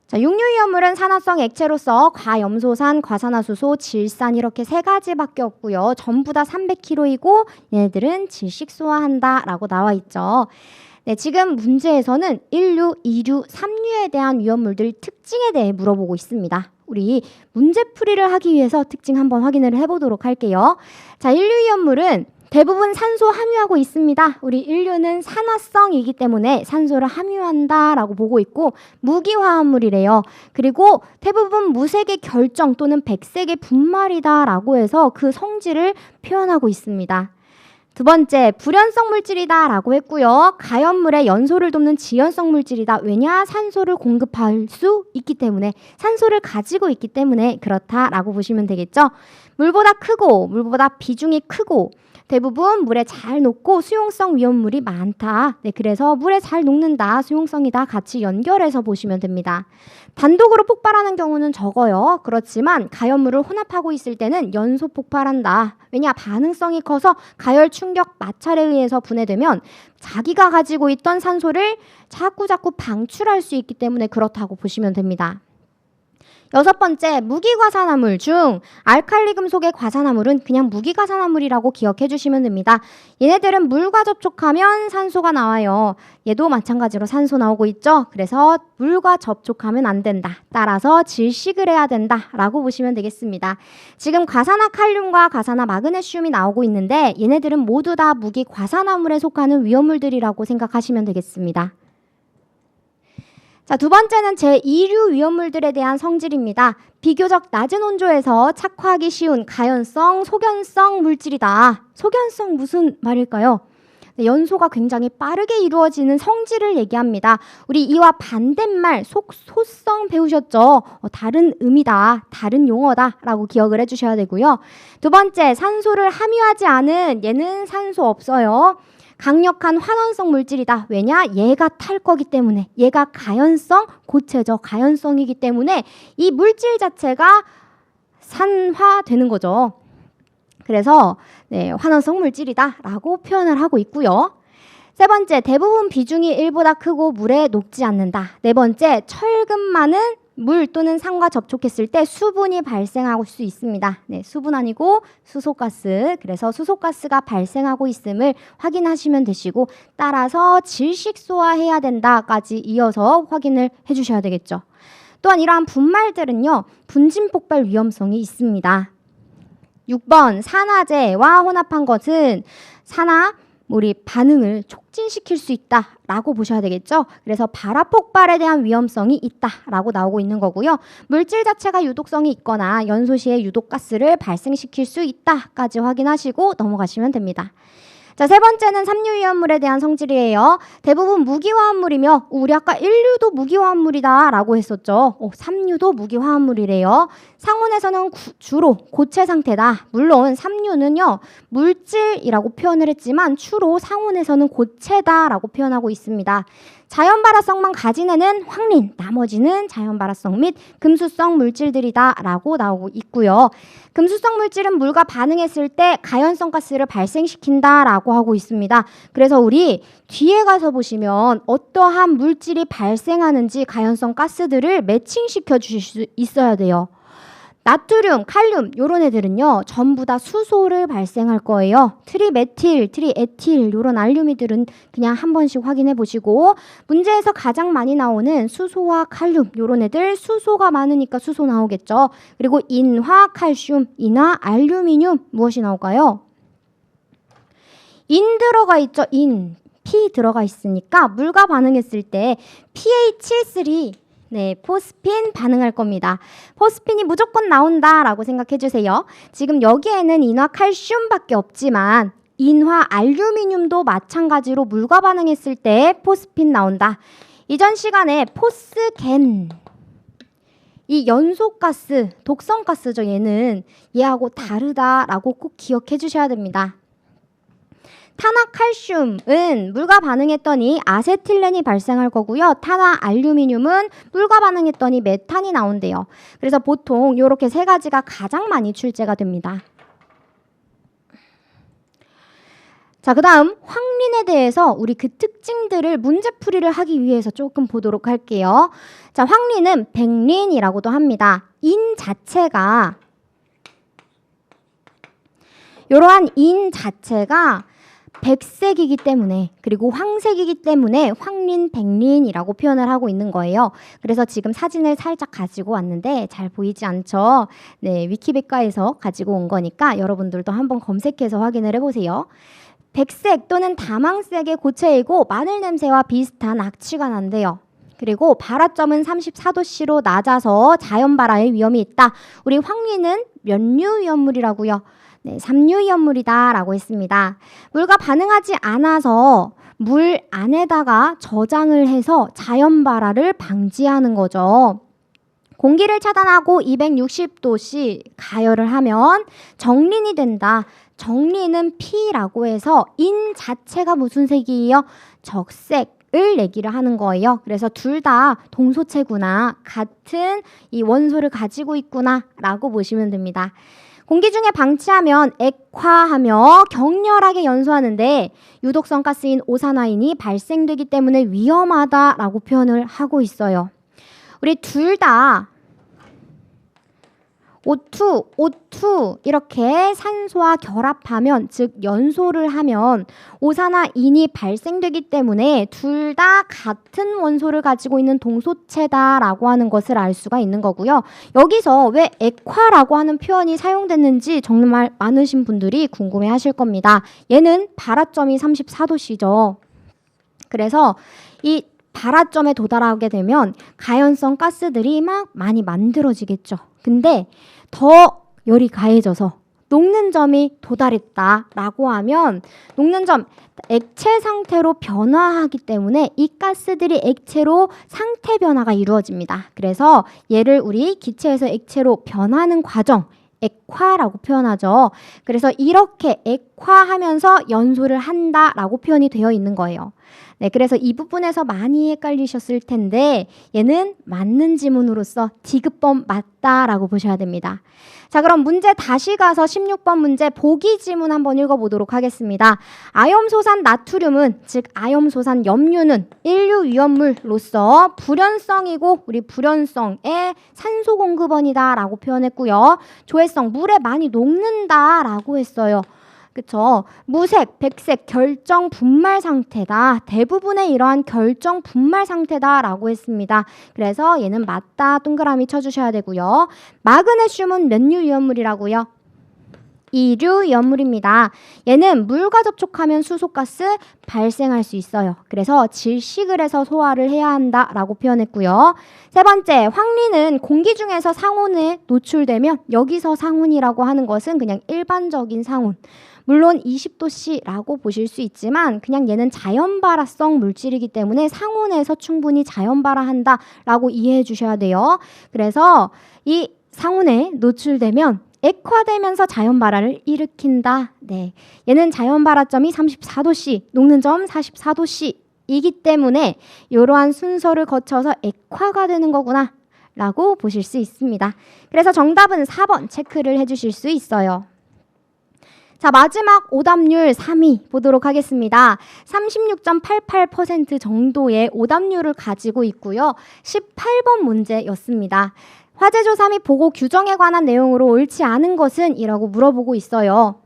자, 육류위험물은 산화성 액체로서 과염소산, 과산화수소, 질산 이렇게 세 가지밖에 없고요. 전부 다 300kg이고 얘네들은 질식 소화한다라고 나와 있죠. 네, 지금 문제에서는 1류, 2류, 3류에 대한 위험물들 특징에 대해 물어보고 있습니다. 우리 문제풀이를 하기 위해서 특징 한번 확인을 해보도록 할게요. 자, 1류 위험물은 대부분 산소 함유하고 있습니다. 우리 인류는 산화성이기 때문에 산소를 함유한다라고 보고 있고 무기화합물이래요. 그리고 대부분 무색의 결정 또는 백색의 분말이다라고 해서 그 성질을 표현하고 있습니다. 두 번째, 불연성 물질이다라고 했고요. 가연물의 연소를 돕는 지연성 물질이다. 왜냐? 산소를 공급할 수 있기 때문에, 산소를 가지고 있기 때문에 그렇다라고 보시면 되겠죠. 물보다 크고 물보다 비중이 크고 대부분 물에 잘 녹고 수용성 위험물이 많다. 네, 그래서 물에 잘 녹는다, 수용성이다 같이 연결해서 보시면 됩니다. 단독으로 폭발하는 경우는 적어요. 그렇지만 가연물을 혼합하고 있을 때는 연소 폭발한다. 왜냐? 반응성이 커서 가열 충격 마찰에 의해서 분해되면 자기가 가지고 있던 산소를 자꾸 방출할 수 있기 때문에 그렇다고 보시면 됩니다. 여섯 번째, 무기과산화물 중 알칼리 금속의 과산화물은 그냥 무기과산화물이라고 기억해 주시면 됩니다. 얘네들은 물과 접촉하면 산소가 나와요. 얘도 마찬가지로 산소 나오고 있죠. 그래서 물과 접촉하면 안 된다. 따라서 질식을 해야 된다 라고 보시면 되겠습니다. 지금 과산화 칼륨과 과산화 마그네슘이 나오고 있는데 얘네들은 모두 다 무기과산화물에 속하는 위험물들이라고 생각하시면 되겠습니다. 자, 두 번째는 제2류 위험물들에 대한 성질입니다. 비교적 낮은 온도에서 착화하기 쉬운 가연성, 소견성 물질이다. 소견성 무슨 말일까요? 네, 연소가 굉장히 빠르게 이루어지는 성질을 얘기합니다. 우리 이와 반대말 소성 배우셨죠? 다른 의미다, 다른 용어다 라고 기억을 해주셔야 되고요. 두 번째, 산소를 함유하지 않은 얘는 산소 없어요. 강력한 환원성 물질이다. 왜냐? 얘가 탈 거기 때문에. 얘가 가연성, 고체죠. 가연성이기 때문에 이 물질 자체가 산화되는 거죠. 그래서 네, 환원성 물질이다 라고 표현을 하고 있고요. 세 번째, 대부분 비중이 1보다 크고 물에 녹지 않는다. 네 번째, 철근만은 물 또는 산과 접촉했을 때 수분이 발생할 수 있습니다. 네, 수분 아니고 수소가스. 그래서 수소가스가 발생하고 있음을 확인하시면 되시고 따라서 질식소화해야 된다까지 이어서 확인을 해주셔야 되겠죠. 또한 이러한 분말들은요. 분진 폭발 위험성이 있습니다. 6번, 산화제와 혼합한 것은 산화물이 반응을 촉진시킬 수 있다라고 보셔야 되겠죠. 그래서 발화 폭발에 대한 위험성이 있다라고 나오고 있는 거고요. 물질 자체가 유독성이 있거나 연소 시에 유독가스를 발생시킬 수 있다까지 확인하시고 넘어가시면 됩니다. 자, 세 번째는 삼류위험물에 대한 성질이에요. 대부분 무기화합물이며 우리 아까 1류도 무기화합물이다 라고 했었죠. 3류도 무기화합물이래요. 상온에서는 주로 고체 상태다. 물론 3류는요. 물질이라고 표현을 했지만 주로 상온에서는 고체다 라고 표현하고 있습니다. 자연발화성만 가진 애는 황린, 나머지는 자연발화성 및 금수성 물질들이다 라고 나오고 있고요. 금수성 물질은 물과 반응했을 때 가연성 가스를 발생시킨다 라고 하고 있습니다. 그래서 우리 뒤에 가서 보시면 어떠한 물질이 발생하는지 가연성 가스들을 매칭시켜 주실 수 있어야 돼요. 나트륨, 칼륨 이런 애들은요 전부 다 수소를 발생할 거예요. 트리메틸, 트리에틸 이런 알루미들은 그냥 한 번씩 확인해 보시고 문제에서 가장 많이 나오는 수소와 칼륨 이런 애들 수소가 많으니까 수소 나오겠죠. 그리고 인화 칼슘, 인화 알루미늄 무엇이 나올까요? 인 들어가 있죠. 인, P 들어가 있으니까 물과 반응했을 때 pH3 네, 포스핀 반응할 겁니다. 포스핀이 무조건 나온다라고 생각해 주세요. 지금 여기에는 인화 칼슘밖에 없지만 인화 알루미늄도 마찬가지로 물과 반응했을 때 포스핀 나온다. 이전 시간에 포스겐 이 연소가스, 독성가스죠. 얘하고 다르다라고 꼭 기억해 주셔야 됩니다. 탄화칼슘은 물과 반응했더니 아세틸렌이 발생할 거고요. 탄화알루미늄은 물과 반응했더니 메탄이 나온대요. 그래서 보통 이렇게 세 가지가 가장 많이 출제가 됩니다. 자, 그 다음 황린에 대해서 우리 그 특징들을 문제풀이를 하기 위해서 조금 보도록 할게요. 자, 황린은 백린이라고도 합니다. 인 자체가 이러한 인 자체가 백색이기 때문에 그리고 황색이기 때문에 황린, 백린이라고 표현을 하고 있는 거예요. 그래서 지금 사진을 살짝 가지고 왔는데 잘 보이지 않죠? 네, 위키백과에서 가지고 온 거니까 여러분들도 한번 검색해서 확인을 해보세요. 백색 또는 다망색의 고체이고 마늘 냄새와 비슷한 악취가 난대요. 그리고 발화점은 34도씨로 낮아서 자연발화의 위험이 있다. 우리 황린은 면류위험물이라고요. 네, 삼류위험물이다 라고 했습니다. 물과 반응하지 않아서 물 안에다가 저장을 해서 자연발화를 방지하는 거죠. 공기를 차단하고 260도씨 가열을 하면 정린이 된다. 정린은 P라고 해서 인 자체가 무슨 색이에요? 적색을 얘기를 하는 거예요. 그래서 둘 다 동소체구나. 같은 이 원소를 가지고 있구나 라고 보시면 됩니다. 공기 중에 방치하면 액화하며 격렬하게 연소하는데 유독성 가스인 오산화인이 발생되기 때문에 위험하다라고 표현을 하고 있어요. 우리 둘 다 O2, O2 이렇게 산소와 결합하면, 즉 연소를 하면 오산화인이 발생되기 때문에 둘 다 같은 원소를 가지고 있는 동소체다라고 하는 것을 알 수가 있는 거고요. 여기서 왜 액화라고 하는 표현이 사용됐는지 정말 많으신 분들이 궁금해 하실 겁니다. 얘는 발화점이 34도씨죠. 그래서 이 발화점에 도달하게 되면 가연성 가스들이 막 많이 만들어지겠죠. 근데 더 열이 가해져서 녹는 점이 도달했다라고 하면, 녹는 점, 액체 상태로 변화하기 때문에 이 가스들이 액체로 상태 변화가 이루어집니다. 그래서 얘를 우리 기체에서 액체로 변하는 과정, 액화라고 표현하죠. 그래서 이렇게 액화하면서 연소를 한다라고 표현이 되어 있는 거예요. 네, 그래서 이 부분에서 많이 헷갈리셨을 텐데 얘는 맞는 지문으로서 디귿번 맞다라고 보셔야 됩니다. 자, 그럼 문제 다시 가서 16번 문제 보기 지문 한번 읽어보도록 하겠습니다. 아염소산 나트륨은, 즉 아염소산 염류는 인류위험물로서 불연성이고 우리 불연성의 산소 공급원이다 라고 표현했고요. 조해성, 물에 많이 녹는다 라고 했어요. 그쵸? 무색, 백색, 결정 분말 상태다. 대부분의 이러한 결정 분말 상태다라고 했습니다. 그래서 얘는 맞다 동그라미 쳐주셔야 되고요. 마그네슘은 몇 류 위험물이라고요? 2류 위험물입니다. 얘는 물과 접촉하면 수소가스 발생할 수 있어요. 그래서 질식을 해서 소화를 해야 한다라고 표현했고요. 세 번째, 황리는 공기 중에서 상온에 노출되면, 여기서 상온이라고 하는 것은 그냥 일반적인 상온, 물론 20도씨라고 보실 수 있지만 그냥 얘는 자연발화성 물질이기 때문에 상온에서 충분히 자연발화한다라고 이해해 주셔야 돼요. 그래서 이 상온에 노출되면 액화되면서 자연발화를 일으킨다. 네, 얘는 자연발화점이 34도씨, 녹는 점 44도씨 이기 때문에 이러한 순서를 거쳐서 액화가 되는 거구나 라고 보실 수 있습니다. 그래서 정답은 4번 체크를 해주실 수 있어요. 자, 마지막 오답률 3위 보도록 하겠습니다. 36.88% 정도의 오답률을 가지고 있고요. 18번 문제였습니다. 화재조사 및 보고 규정에 관한 내용으로 옳지 않은 것은? 이라고 물어보고 있어요.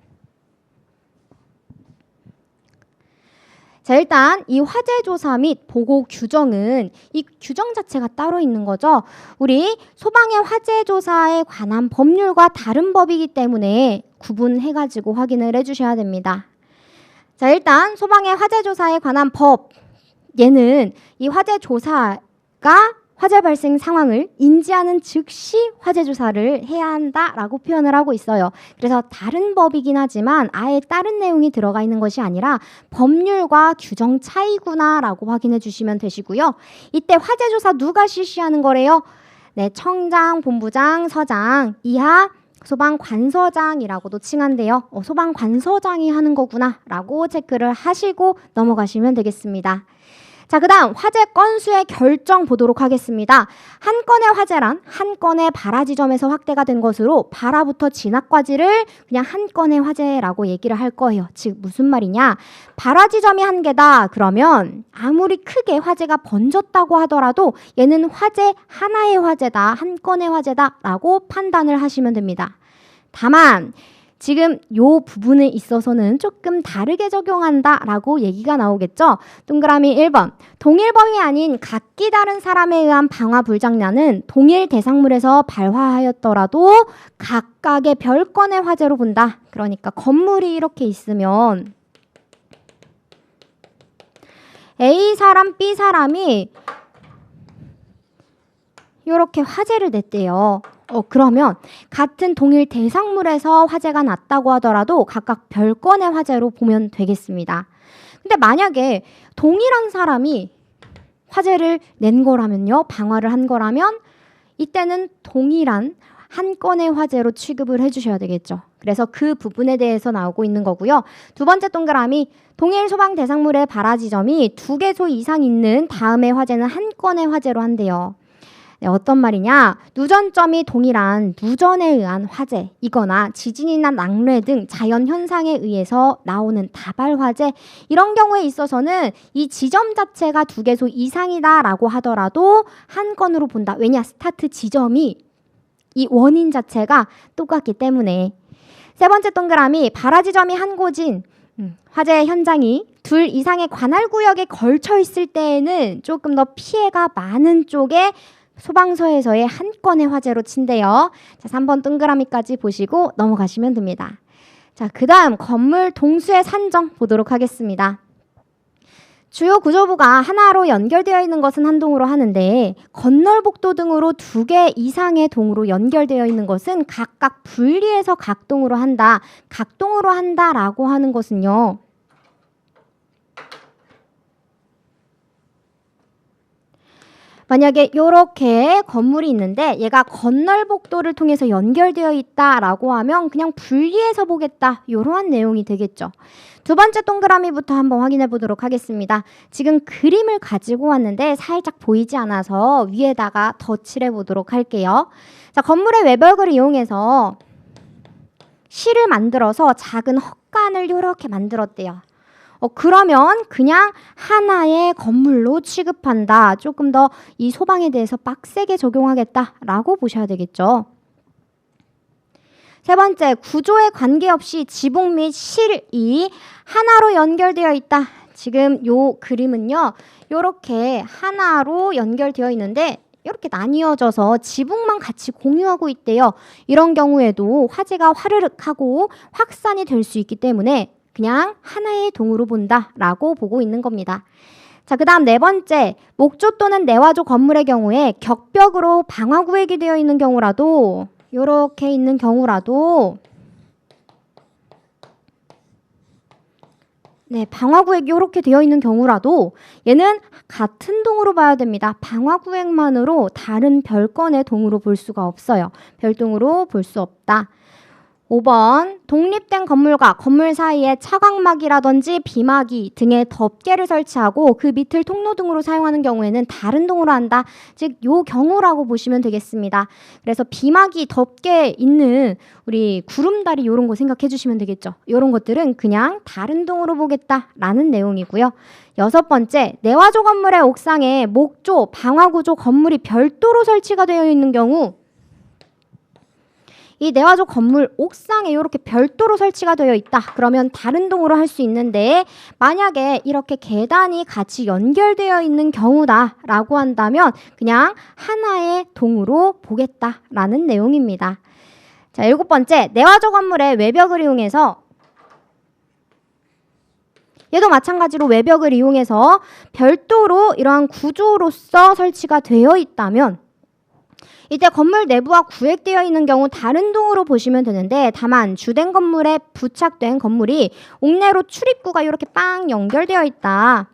자, 일단 이 화재조사 및 보고 규정은 이 규정 자체가 따로 있는 거죠. 우리 소방의 화재조사에 관한 법률과 다른 법이기 때문에 구분해가지고 확인을 해주셔야 됩니다. 자, 일단 소방의 화재조사에 관한 법, 얘는 이 화재조사가 화재 발생 상황을 인지하는 즉시 화재 조사를 해야 한다라고 표현을 하고 있어요. 그래서 다른 법이긴 하지만 아예 다른 내용이 들어가 있는 것이 아니라 법률과 규정 차이구나라고 확인해 주시면 되시고요. 이때 화재 조사 누가 실시하는 거래요? 네, 청장, 본부장, 서장, 이하 소방관서장이라고도 칭한데요. 소방관서장이 하는 거구나 라고 체크를 하시고 넘어가시면 되겠습니다. 자, 그 다음 화재 건수의 결정 보도록 하겠습니다. 한 건의 화재란 한 건의 발화 지점에서 확대가 된 것으로 발화부터 진압까지를 그냥 한 건의 화재라고 얘기를 할 거예요. 즉 무슨 말이냐? 발화 지점이 한 개다. 그러면 아무리 크게 화재가 번졌다고 하더라도 얘는 화재 하나의 화재다. 한 건의 화재다 라고 판단을 하시면 됩니다. 다만 지금 요 부분에 있어서는 조금 다르게 적용한다라고 얘기가 나오겠죠. 동그라미 1번. 동일범위 아닌 각기 다른 사람에 의한 방화 불장난은 동일 대상물에서 발화하였더라도 각각의 별건의 화재로 본다. 그러니까 건물이 이렇게 있으면 A 사람, B 사람이 이렇게 화재를 냈대요. 그러면 같은 동일 대상물에서 화재가 났다고 하더라도 각각 별건의 화재로 보면 되겠습니다. 근데 만약에 동일한 사람이 화재를 낸 거라면요, 방화를 한 거라면 이때는 동일한 한 건의 화재로 취급을 해주셔야 되겠죠. 그래서 그 부분에 대해서 나오고 있는 거고요. 두 번째 동그라미, 동일 소방 대상물의 발화 지점이 2개소 이상 있는 다음의 화재는 한 건의 화재로 한대요. 네, 어떤 말이냐? 누전점이 동일한 누전에 의한 화재이거나 지진이나 낙뢰 등 자연현상에 의해서 나오는 다발 화재, 이런 경우에 있어서는 이 지점 자체가 2개소 이상이다 라고 하더라도 한 건으로 본다. 왜냐? 스타트 지점이 이 원인 자체가 똑같기 때문에. 세 번째 동그라미, 발화 지점이 한 곳인 화재 현장이 둘 이상의 관할 구역에 걸쳐 있을 때에는 조금 더 피해가 많은 쪽에 소방서에서의 한 건의 화재로 친대요. 자, 3번 동그라미까지 보시고 넘어가시면 됩니다. 자, 그 다음 건물 동수의 산정 보도록 하겠습니다. 주요 구조부가 하나로 연결되어 있는 것은 한 동으로 하는데 건널복도 등으로 2개 이상의 동으로 연결되어 있는 것은 각각 분리해서 각동으로 한다. 각동으로 한다라고 하는 것은요. 만약에 이렇게 건물이 있는데 얘가 건널복도를 통해서 연결되어 있다라고 하면 그냥 분리해서 보겠다. 이러한 내용이 되겠죠. 두 번째 동그라미부터 한번 확인해 보도록 하겠습니다. 지금 그림을 가지고 왔는데 살짝 보이지 않아서 위에다가 덧칠해 보도록 할게요. 자, 건물의 외벽을 이용해서 실을 만들어서 작은 헛간을 이렇게 만들었대요. 그러면 그냥 하나의 건물로 취급한다. 조금 더 이 소방에 대해서 빡세게 적용하겠다라고 보셔야 되겠죠. 세 번째, 구조에 관계없이 지붕 및 실이 하나로 연결되어 있다. 지금 요 그림은요. 이렇게 하나로 연결되어 있는데 이렇게 나뉘어져서 지붕만 같이 공유하고 있대요. 이런 경우에도 화재가 화르륵 하고 확산이 될 수 있기 때문에 그냥 하나의 동으로 본다라고 보고 있는 겁니다. 자, 그 다음 네 번째, 목조 또는 내화조 건물의 경우에 격벽으로 방화구획이 되어 있는 경우라도 이렇게 있는 경우라도 방화구획이 이렇게 되어 있는 경우라도 얘는 같은 동으로 봐야 됩니다. 방화구획만으로 다른 별건의 동으로 볼 수가 없어요. 별동으로 볼 수 없다. 5번, 독립된 건물과 건물 사이에 차광막이라든지 비막이 등의 덮개를 설치하고 그 밑을 통로 등으로 사용하는 경우에는 다른 동으로 한다. 즉, 요 경우라고 보시면 되겠습니다. 그래서 비막이 덮개 있는 우리 구름다리 이런 거 생각해 주시면 되겠죠. 이런 것들은 그냥 다른 동으로 보겠다라는 내용이고요. 여섯 번째, 내화조 건물의 옥상에 목조, 방화구조 건물이 별도로 설치가 되어 있는 경우 이 내화조 건물 옥상에 이렇게 별도로 설치가 되어 있다. 그러면 다른 동으로 할 수 있는데 만약에 이렇게 계단이 같이 연결되어 있는 경우다라고 한다면 그냥 하나의 동으로 보겠다라는 내용입니다. 자, 일곱 번째, 내화조 건물의 외벽을 이용해서 얘도 마찬가지로 외벽을 이용해서 별도로 이러한 구조로서 설치가 되어 있다면 이때 건물 내부와 구획되어 있는 경우 다른 동으로 보시면 되는데 다만 주된 건물에 부착된 건물이 옥내로 출입구가 이렇게 빵 연결되어 있다.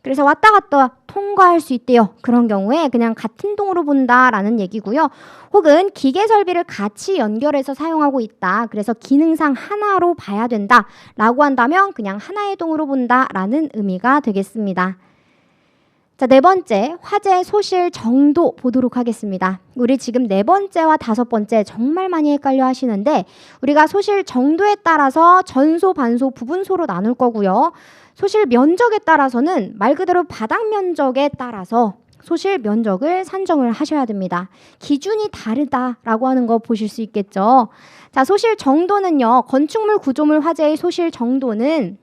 그래서 왔다 갔다 통과할 수 있대요. 그런 경우에 그냥 같은 동으로 본다라는 얘기고요. 혹은 기계 설비를 같이 연결해서 사용하고 있다. 그래서 기능상 하나로 봐야 된다라고 한다면 그냥 하나의 동으로 본다라는 의미가 되겠습니다. 자, 네 번째, 화재 소실 정도 보도록 하겠습니다. 우리 지금 네 번째와 다섯 번째 정말 많이 헷갈려 하시는데 우리가 소실 정도에 따라서 전소, 반소, 부분소로 나눌 거고요. 소실 면적에 따라서는 말 그대로 바닥 면적에 따라서 소실 면적을 산정을 하셔야 됩니다. 기준이 다르다라고 하는 거 보실 수 있겠죠. 자, 소실 정도는요. 건축물 구조물 화재의 소실 정도는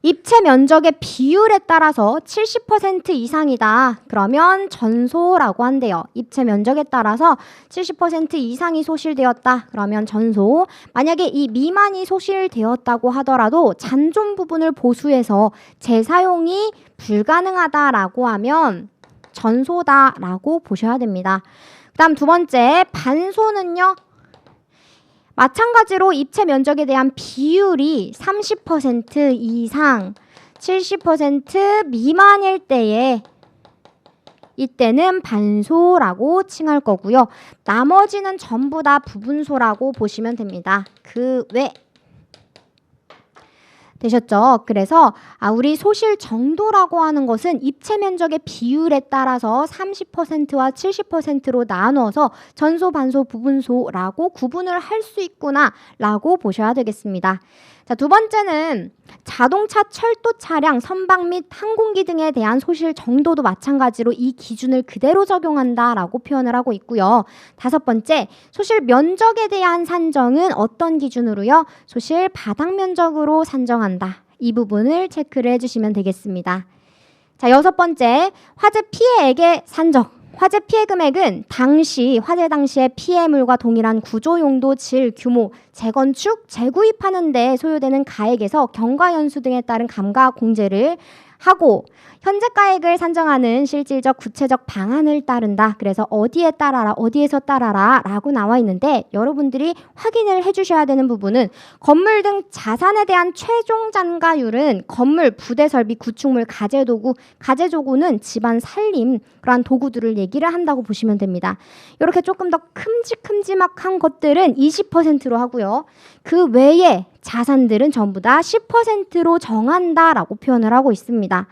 입체 면적의 비율에 따라서 70% 이상이다. 그러면 전소라고 한대요. 입체 면적에 따라서 70% 이상이 소실되었다. 그러면 전소. 만약에 이 미만이 소실되었다고 하더라도 잔존 부분을 보수해서 재사용이 불가능하다라고 하면 전소다라고 보셔야 됩니다. 그다음 두 번째, 반소는요. 마찬가지로 입체 면적에 대한 비율이 30% 이상, 70% 미만일 때에 이때는 반소라고 칭할 거고요. 나머지는 전부 다 부분소라고 보시면 됩니다. 그 외 되셨죠? 그래서 우리 소실 정도라고 하는 것은 입체 면적의 비율에 따라서 30%와 70%로 나누어서 전소, 반소, 부분소라고 구분을 할 수 있구나 라고 보셔야 되겠습니다. 자, 두 번째는 자동차, 철도 차량, 선박 및 항공기 등에 대한 소실 정도도 마찬가지로 이 기준을 그대로 적용한다라고 표현을 하고 있고요. 다섯 번째, 소실 면적에 대한 산정은 어떤 기준으로요? 소실 바닥 면적으로 산정한다. 이 부분을 체크를 해주시면 되겠습니다. 자, 여섯 번째, 화재 피해액의 산정. 화재 피해 금액은 화재 당시의 피해물과 동일한 구조 용도, 질, 규모, 재건축, 재구입하는 데 소요되는 가액에서 경과 연수 등에 따른 감가 공제를 하고 현재 가액을 산정하는 실질적 구체적 방안을 따른다. 그래서 어디에 따라라, 어디에서 따라라 라고 나와 있는데 여러분들이 확인을 해주셔야 되는 부분은 건물 등 자산에 대한 최종 잔가율은 건물, 부대 설비, 구축물, 가재도구, 가재조구는 집안 살림 그러한 도구들을 얘기를 한다고 보시면 됩니다. 이렇게 조금 더 큼직큼직한 것들은 20%로 하고요. 그 외에 자산들은 전부 다 10%로 정한다라고 표현을 하고 있습니다.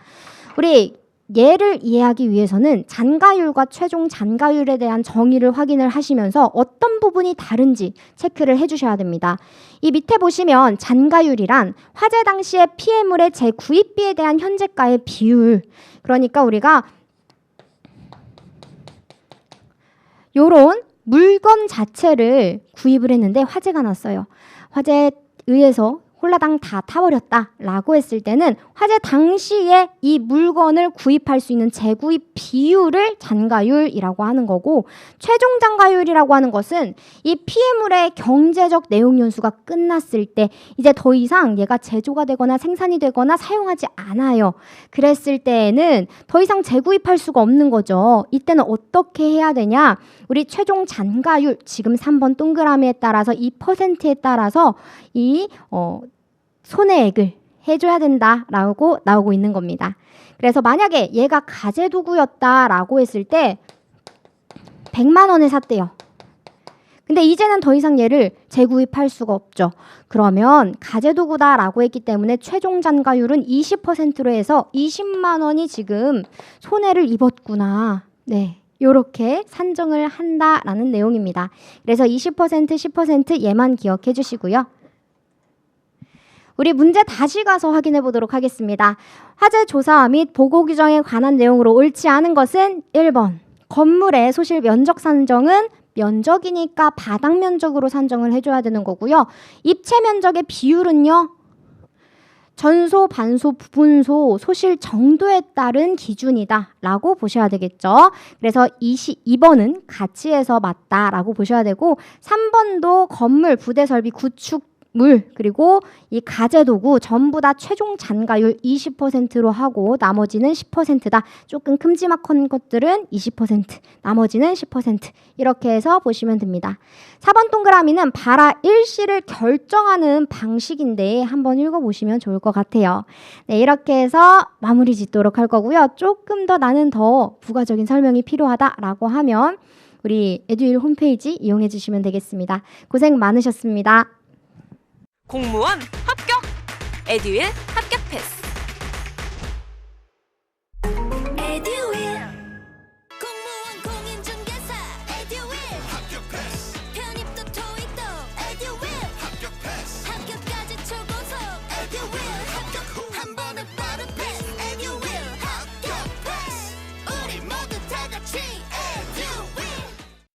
우리 얘를 이해하기 위해서는 잔가율과 최종 잔가율에 대한 정의를 확인을 하시면서 어떤 부분이 다른지 체크를 해주셔야 됩니다. 이 밑에 보시면 잔가율이란 화재 당시의 피해물의 재구입비에 대한 현재가의 비율, 그러니까 우리가 요런 물건 자체를 구입을 했는데 화재가 났어요. 화재에 의해서 홀라당 다 타버렸다 라고 했을 때는 화재 당시에 이 물건을 구입할 수 있는 재구입 비율을 잔가율이라고 하는 거고, 최종 잔가율이라고 하는 것은 이 피해물의 경제적 내용 연수가 끝났을 때 이제 더 이상 얘가 제조가 되거나 생산이 되거나 사용하지 않아요. 그랬을 때에는 더 이상 재구입할 수가 없는 거죠. 이때는 어떻게 해야 되냐? 우리 최종 잔가율, 지금 3번 동그라미에 따라서 2%에 따라서 이 손해액을 해줘야 된다라고 나오고 있는 겁니다. 그래서 만약에 얘가 가재도구였다라고 했을 때 100만 원에 샀대요. 근데 이제는 더 이상 얘를 재구입할 수가 없죠. 그러면 가재도구다라고 했기 때문에 최종 잔가율은 20%로 해서 20만 원이 지금 손해를 입었구나. 네. 요렇게 산정을 한다라는 내용입니다. 그래서 20%, 10% 얘만 기억해 주시고요. 우리 문제 다시 가서 확인해 보도록 하겠습니다. 화재 조사 및 보고 규정에 관한 내용으로 옳지 않은 것은 1번. 건물의 소실 면적 산정은 면적이니까 바닥 면적으로 산정을 해줘야 되는 거고요. 입체 면적의 비율은요. 전소, 반소, 부분소, 소실 정도에 따른 기준이다 라고 보셔야 되겠죠. 그래서 2번은 같이 해서 맞다라고 보셔야 되고, 3번도 건물, 부대 설비, 구축, 물, 그리고 이 가재도구 전부 다 최종 잔가율 20%로 하고 나머지는 10%다. 조금 큼지막한 것들은 20%, 나머지는 10% 이렇게 해서 보시면 됩니다. 4번 동그라미는 발화 일시를 결정하는 방식인데 한번 읽어보시면 좋을 것 같아요. 네, 이렇게 해서 마무리 짓도록 할 거고요. 조금 더 나는 더 부가적인 설명이 필요하다라고 하면 우리 에듀윌 홈페이지 이용해 주시면 되겠습니다. 고생 많으셨습니다. 공무원 합격! 에듀윌 합격!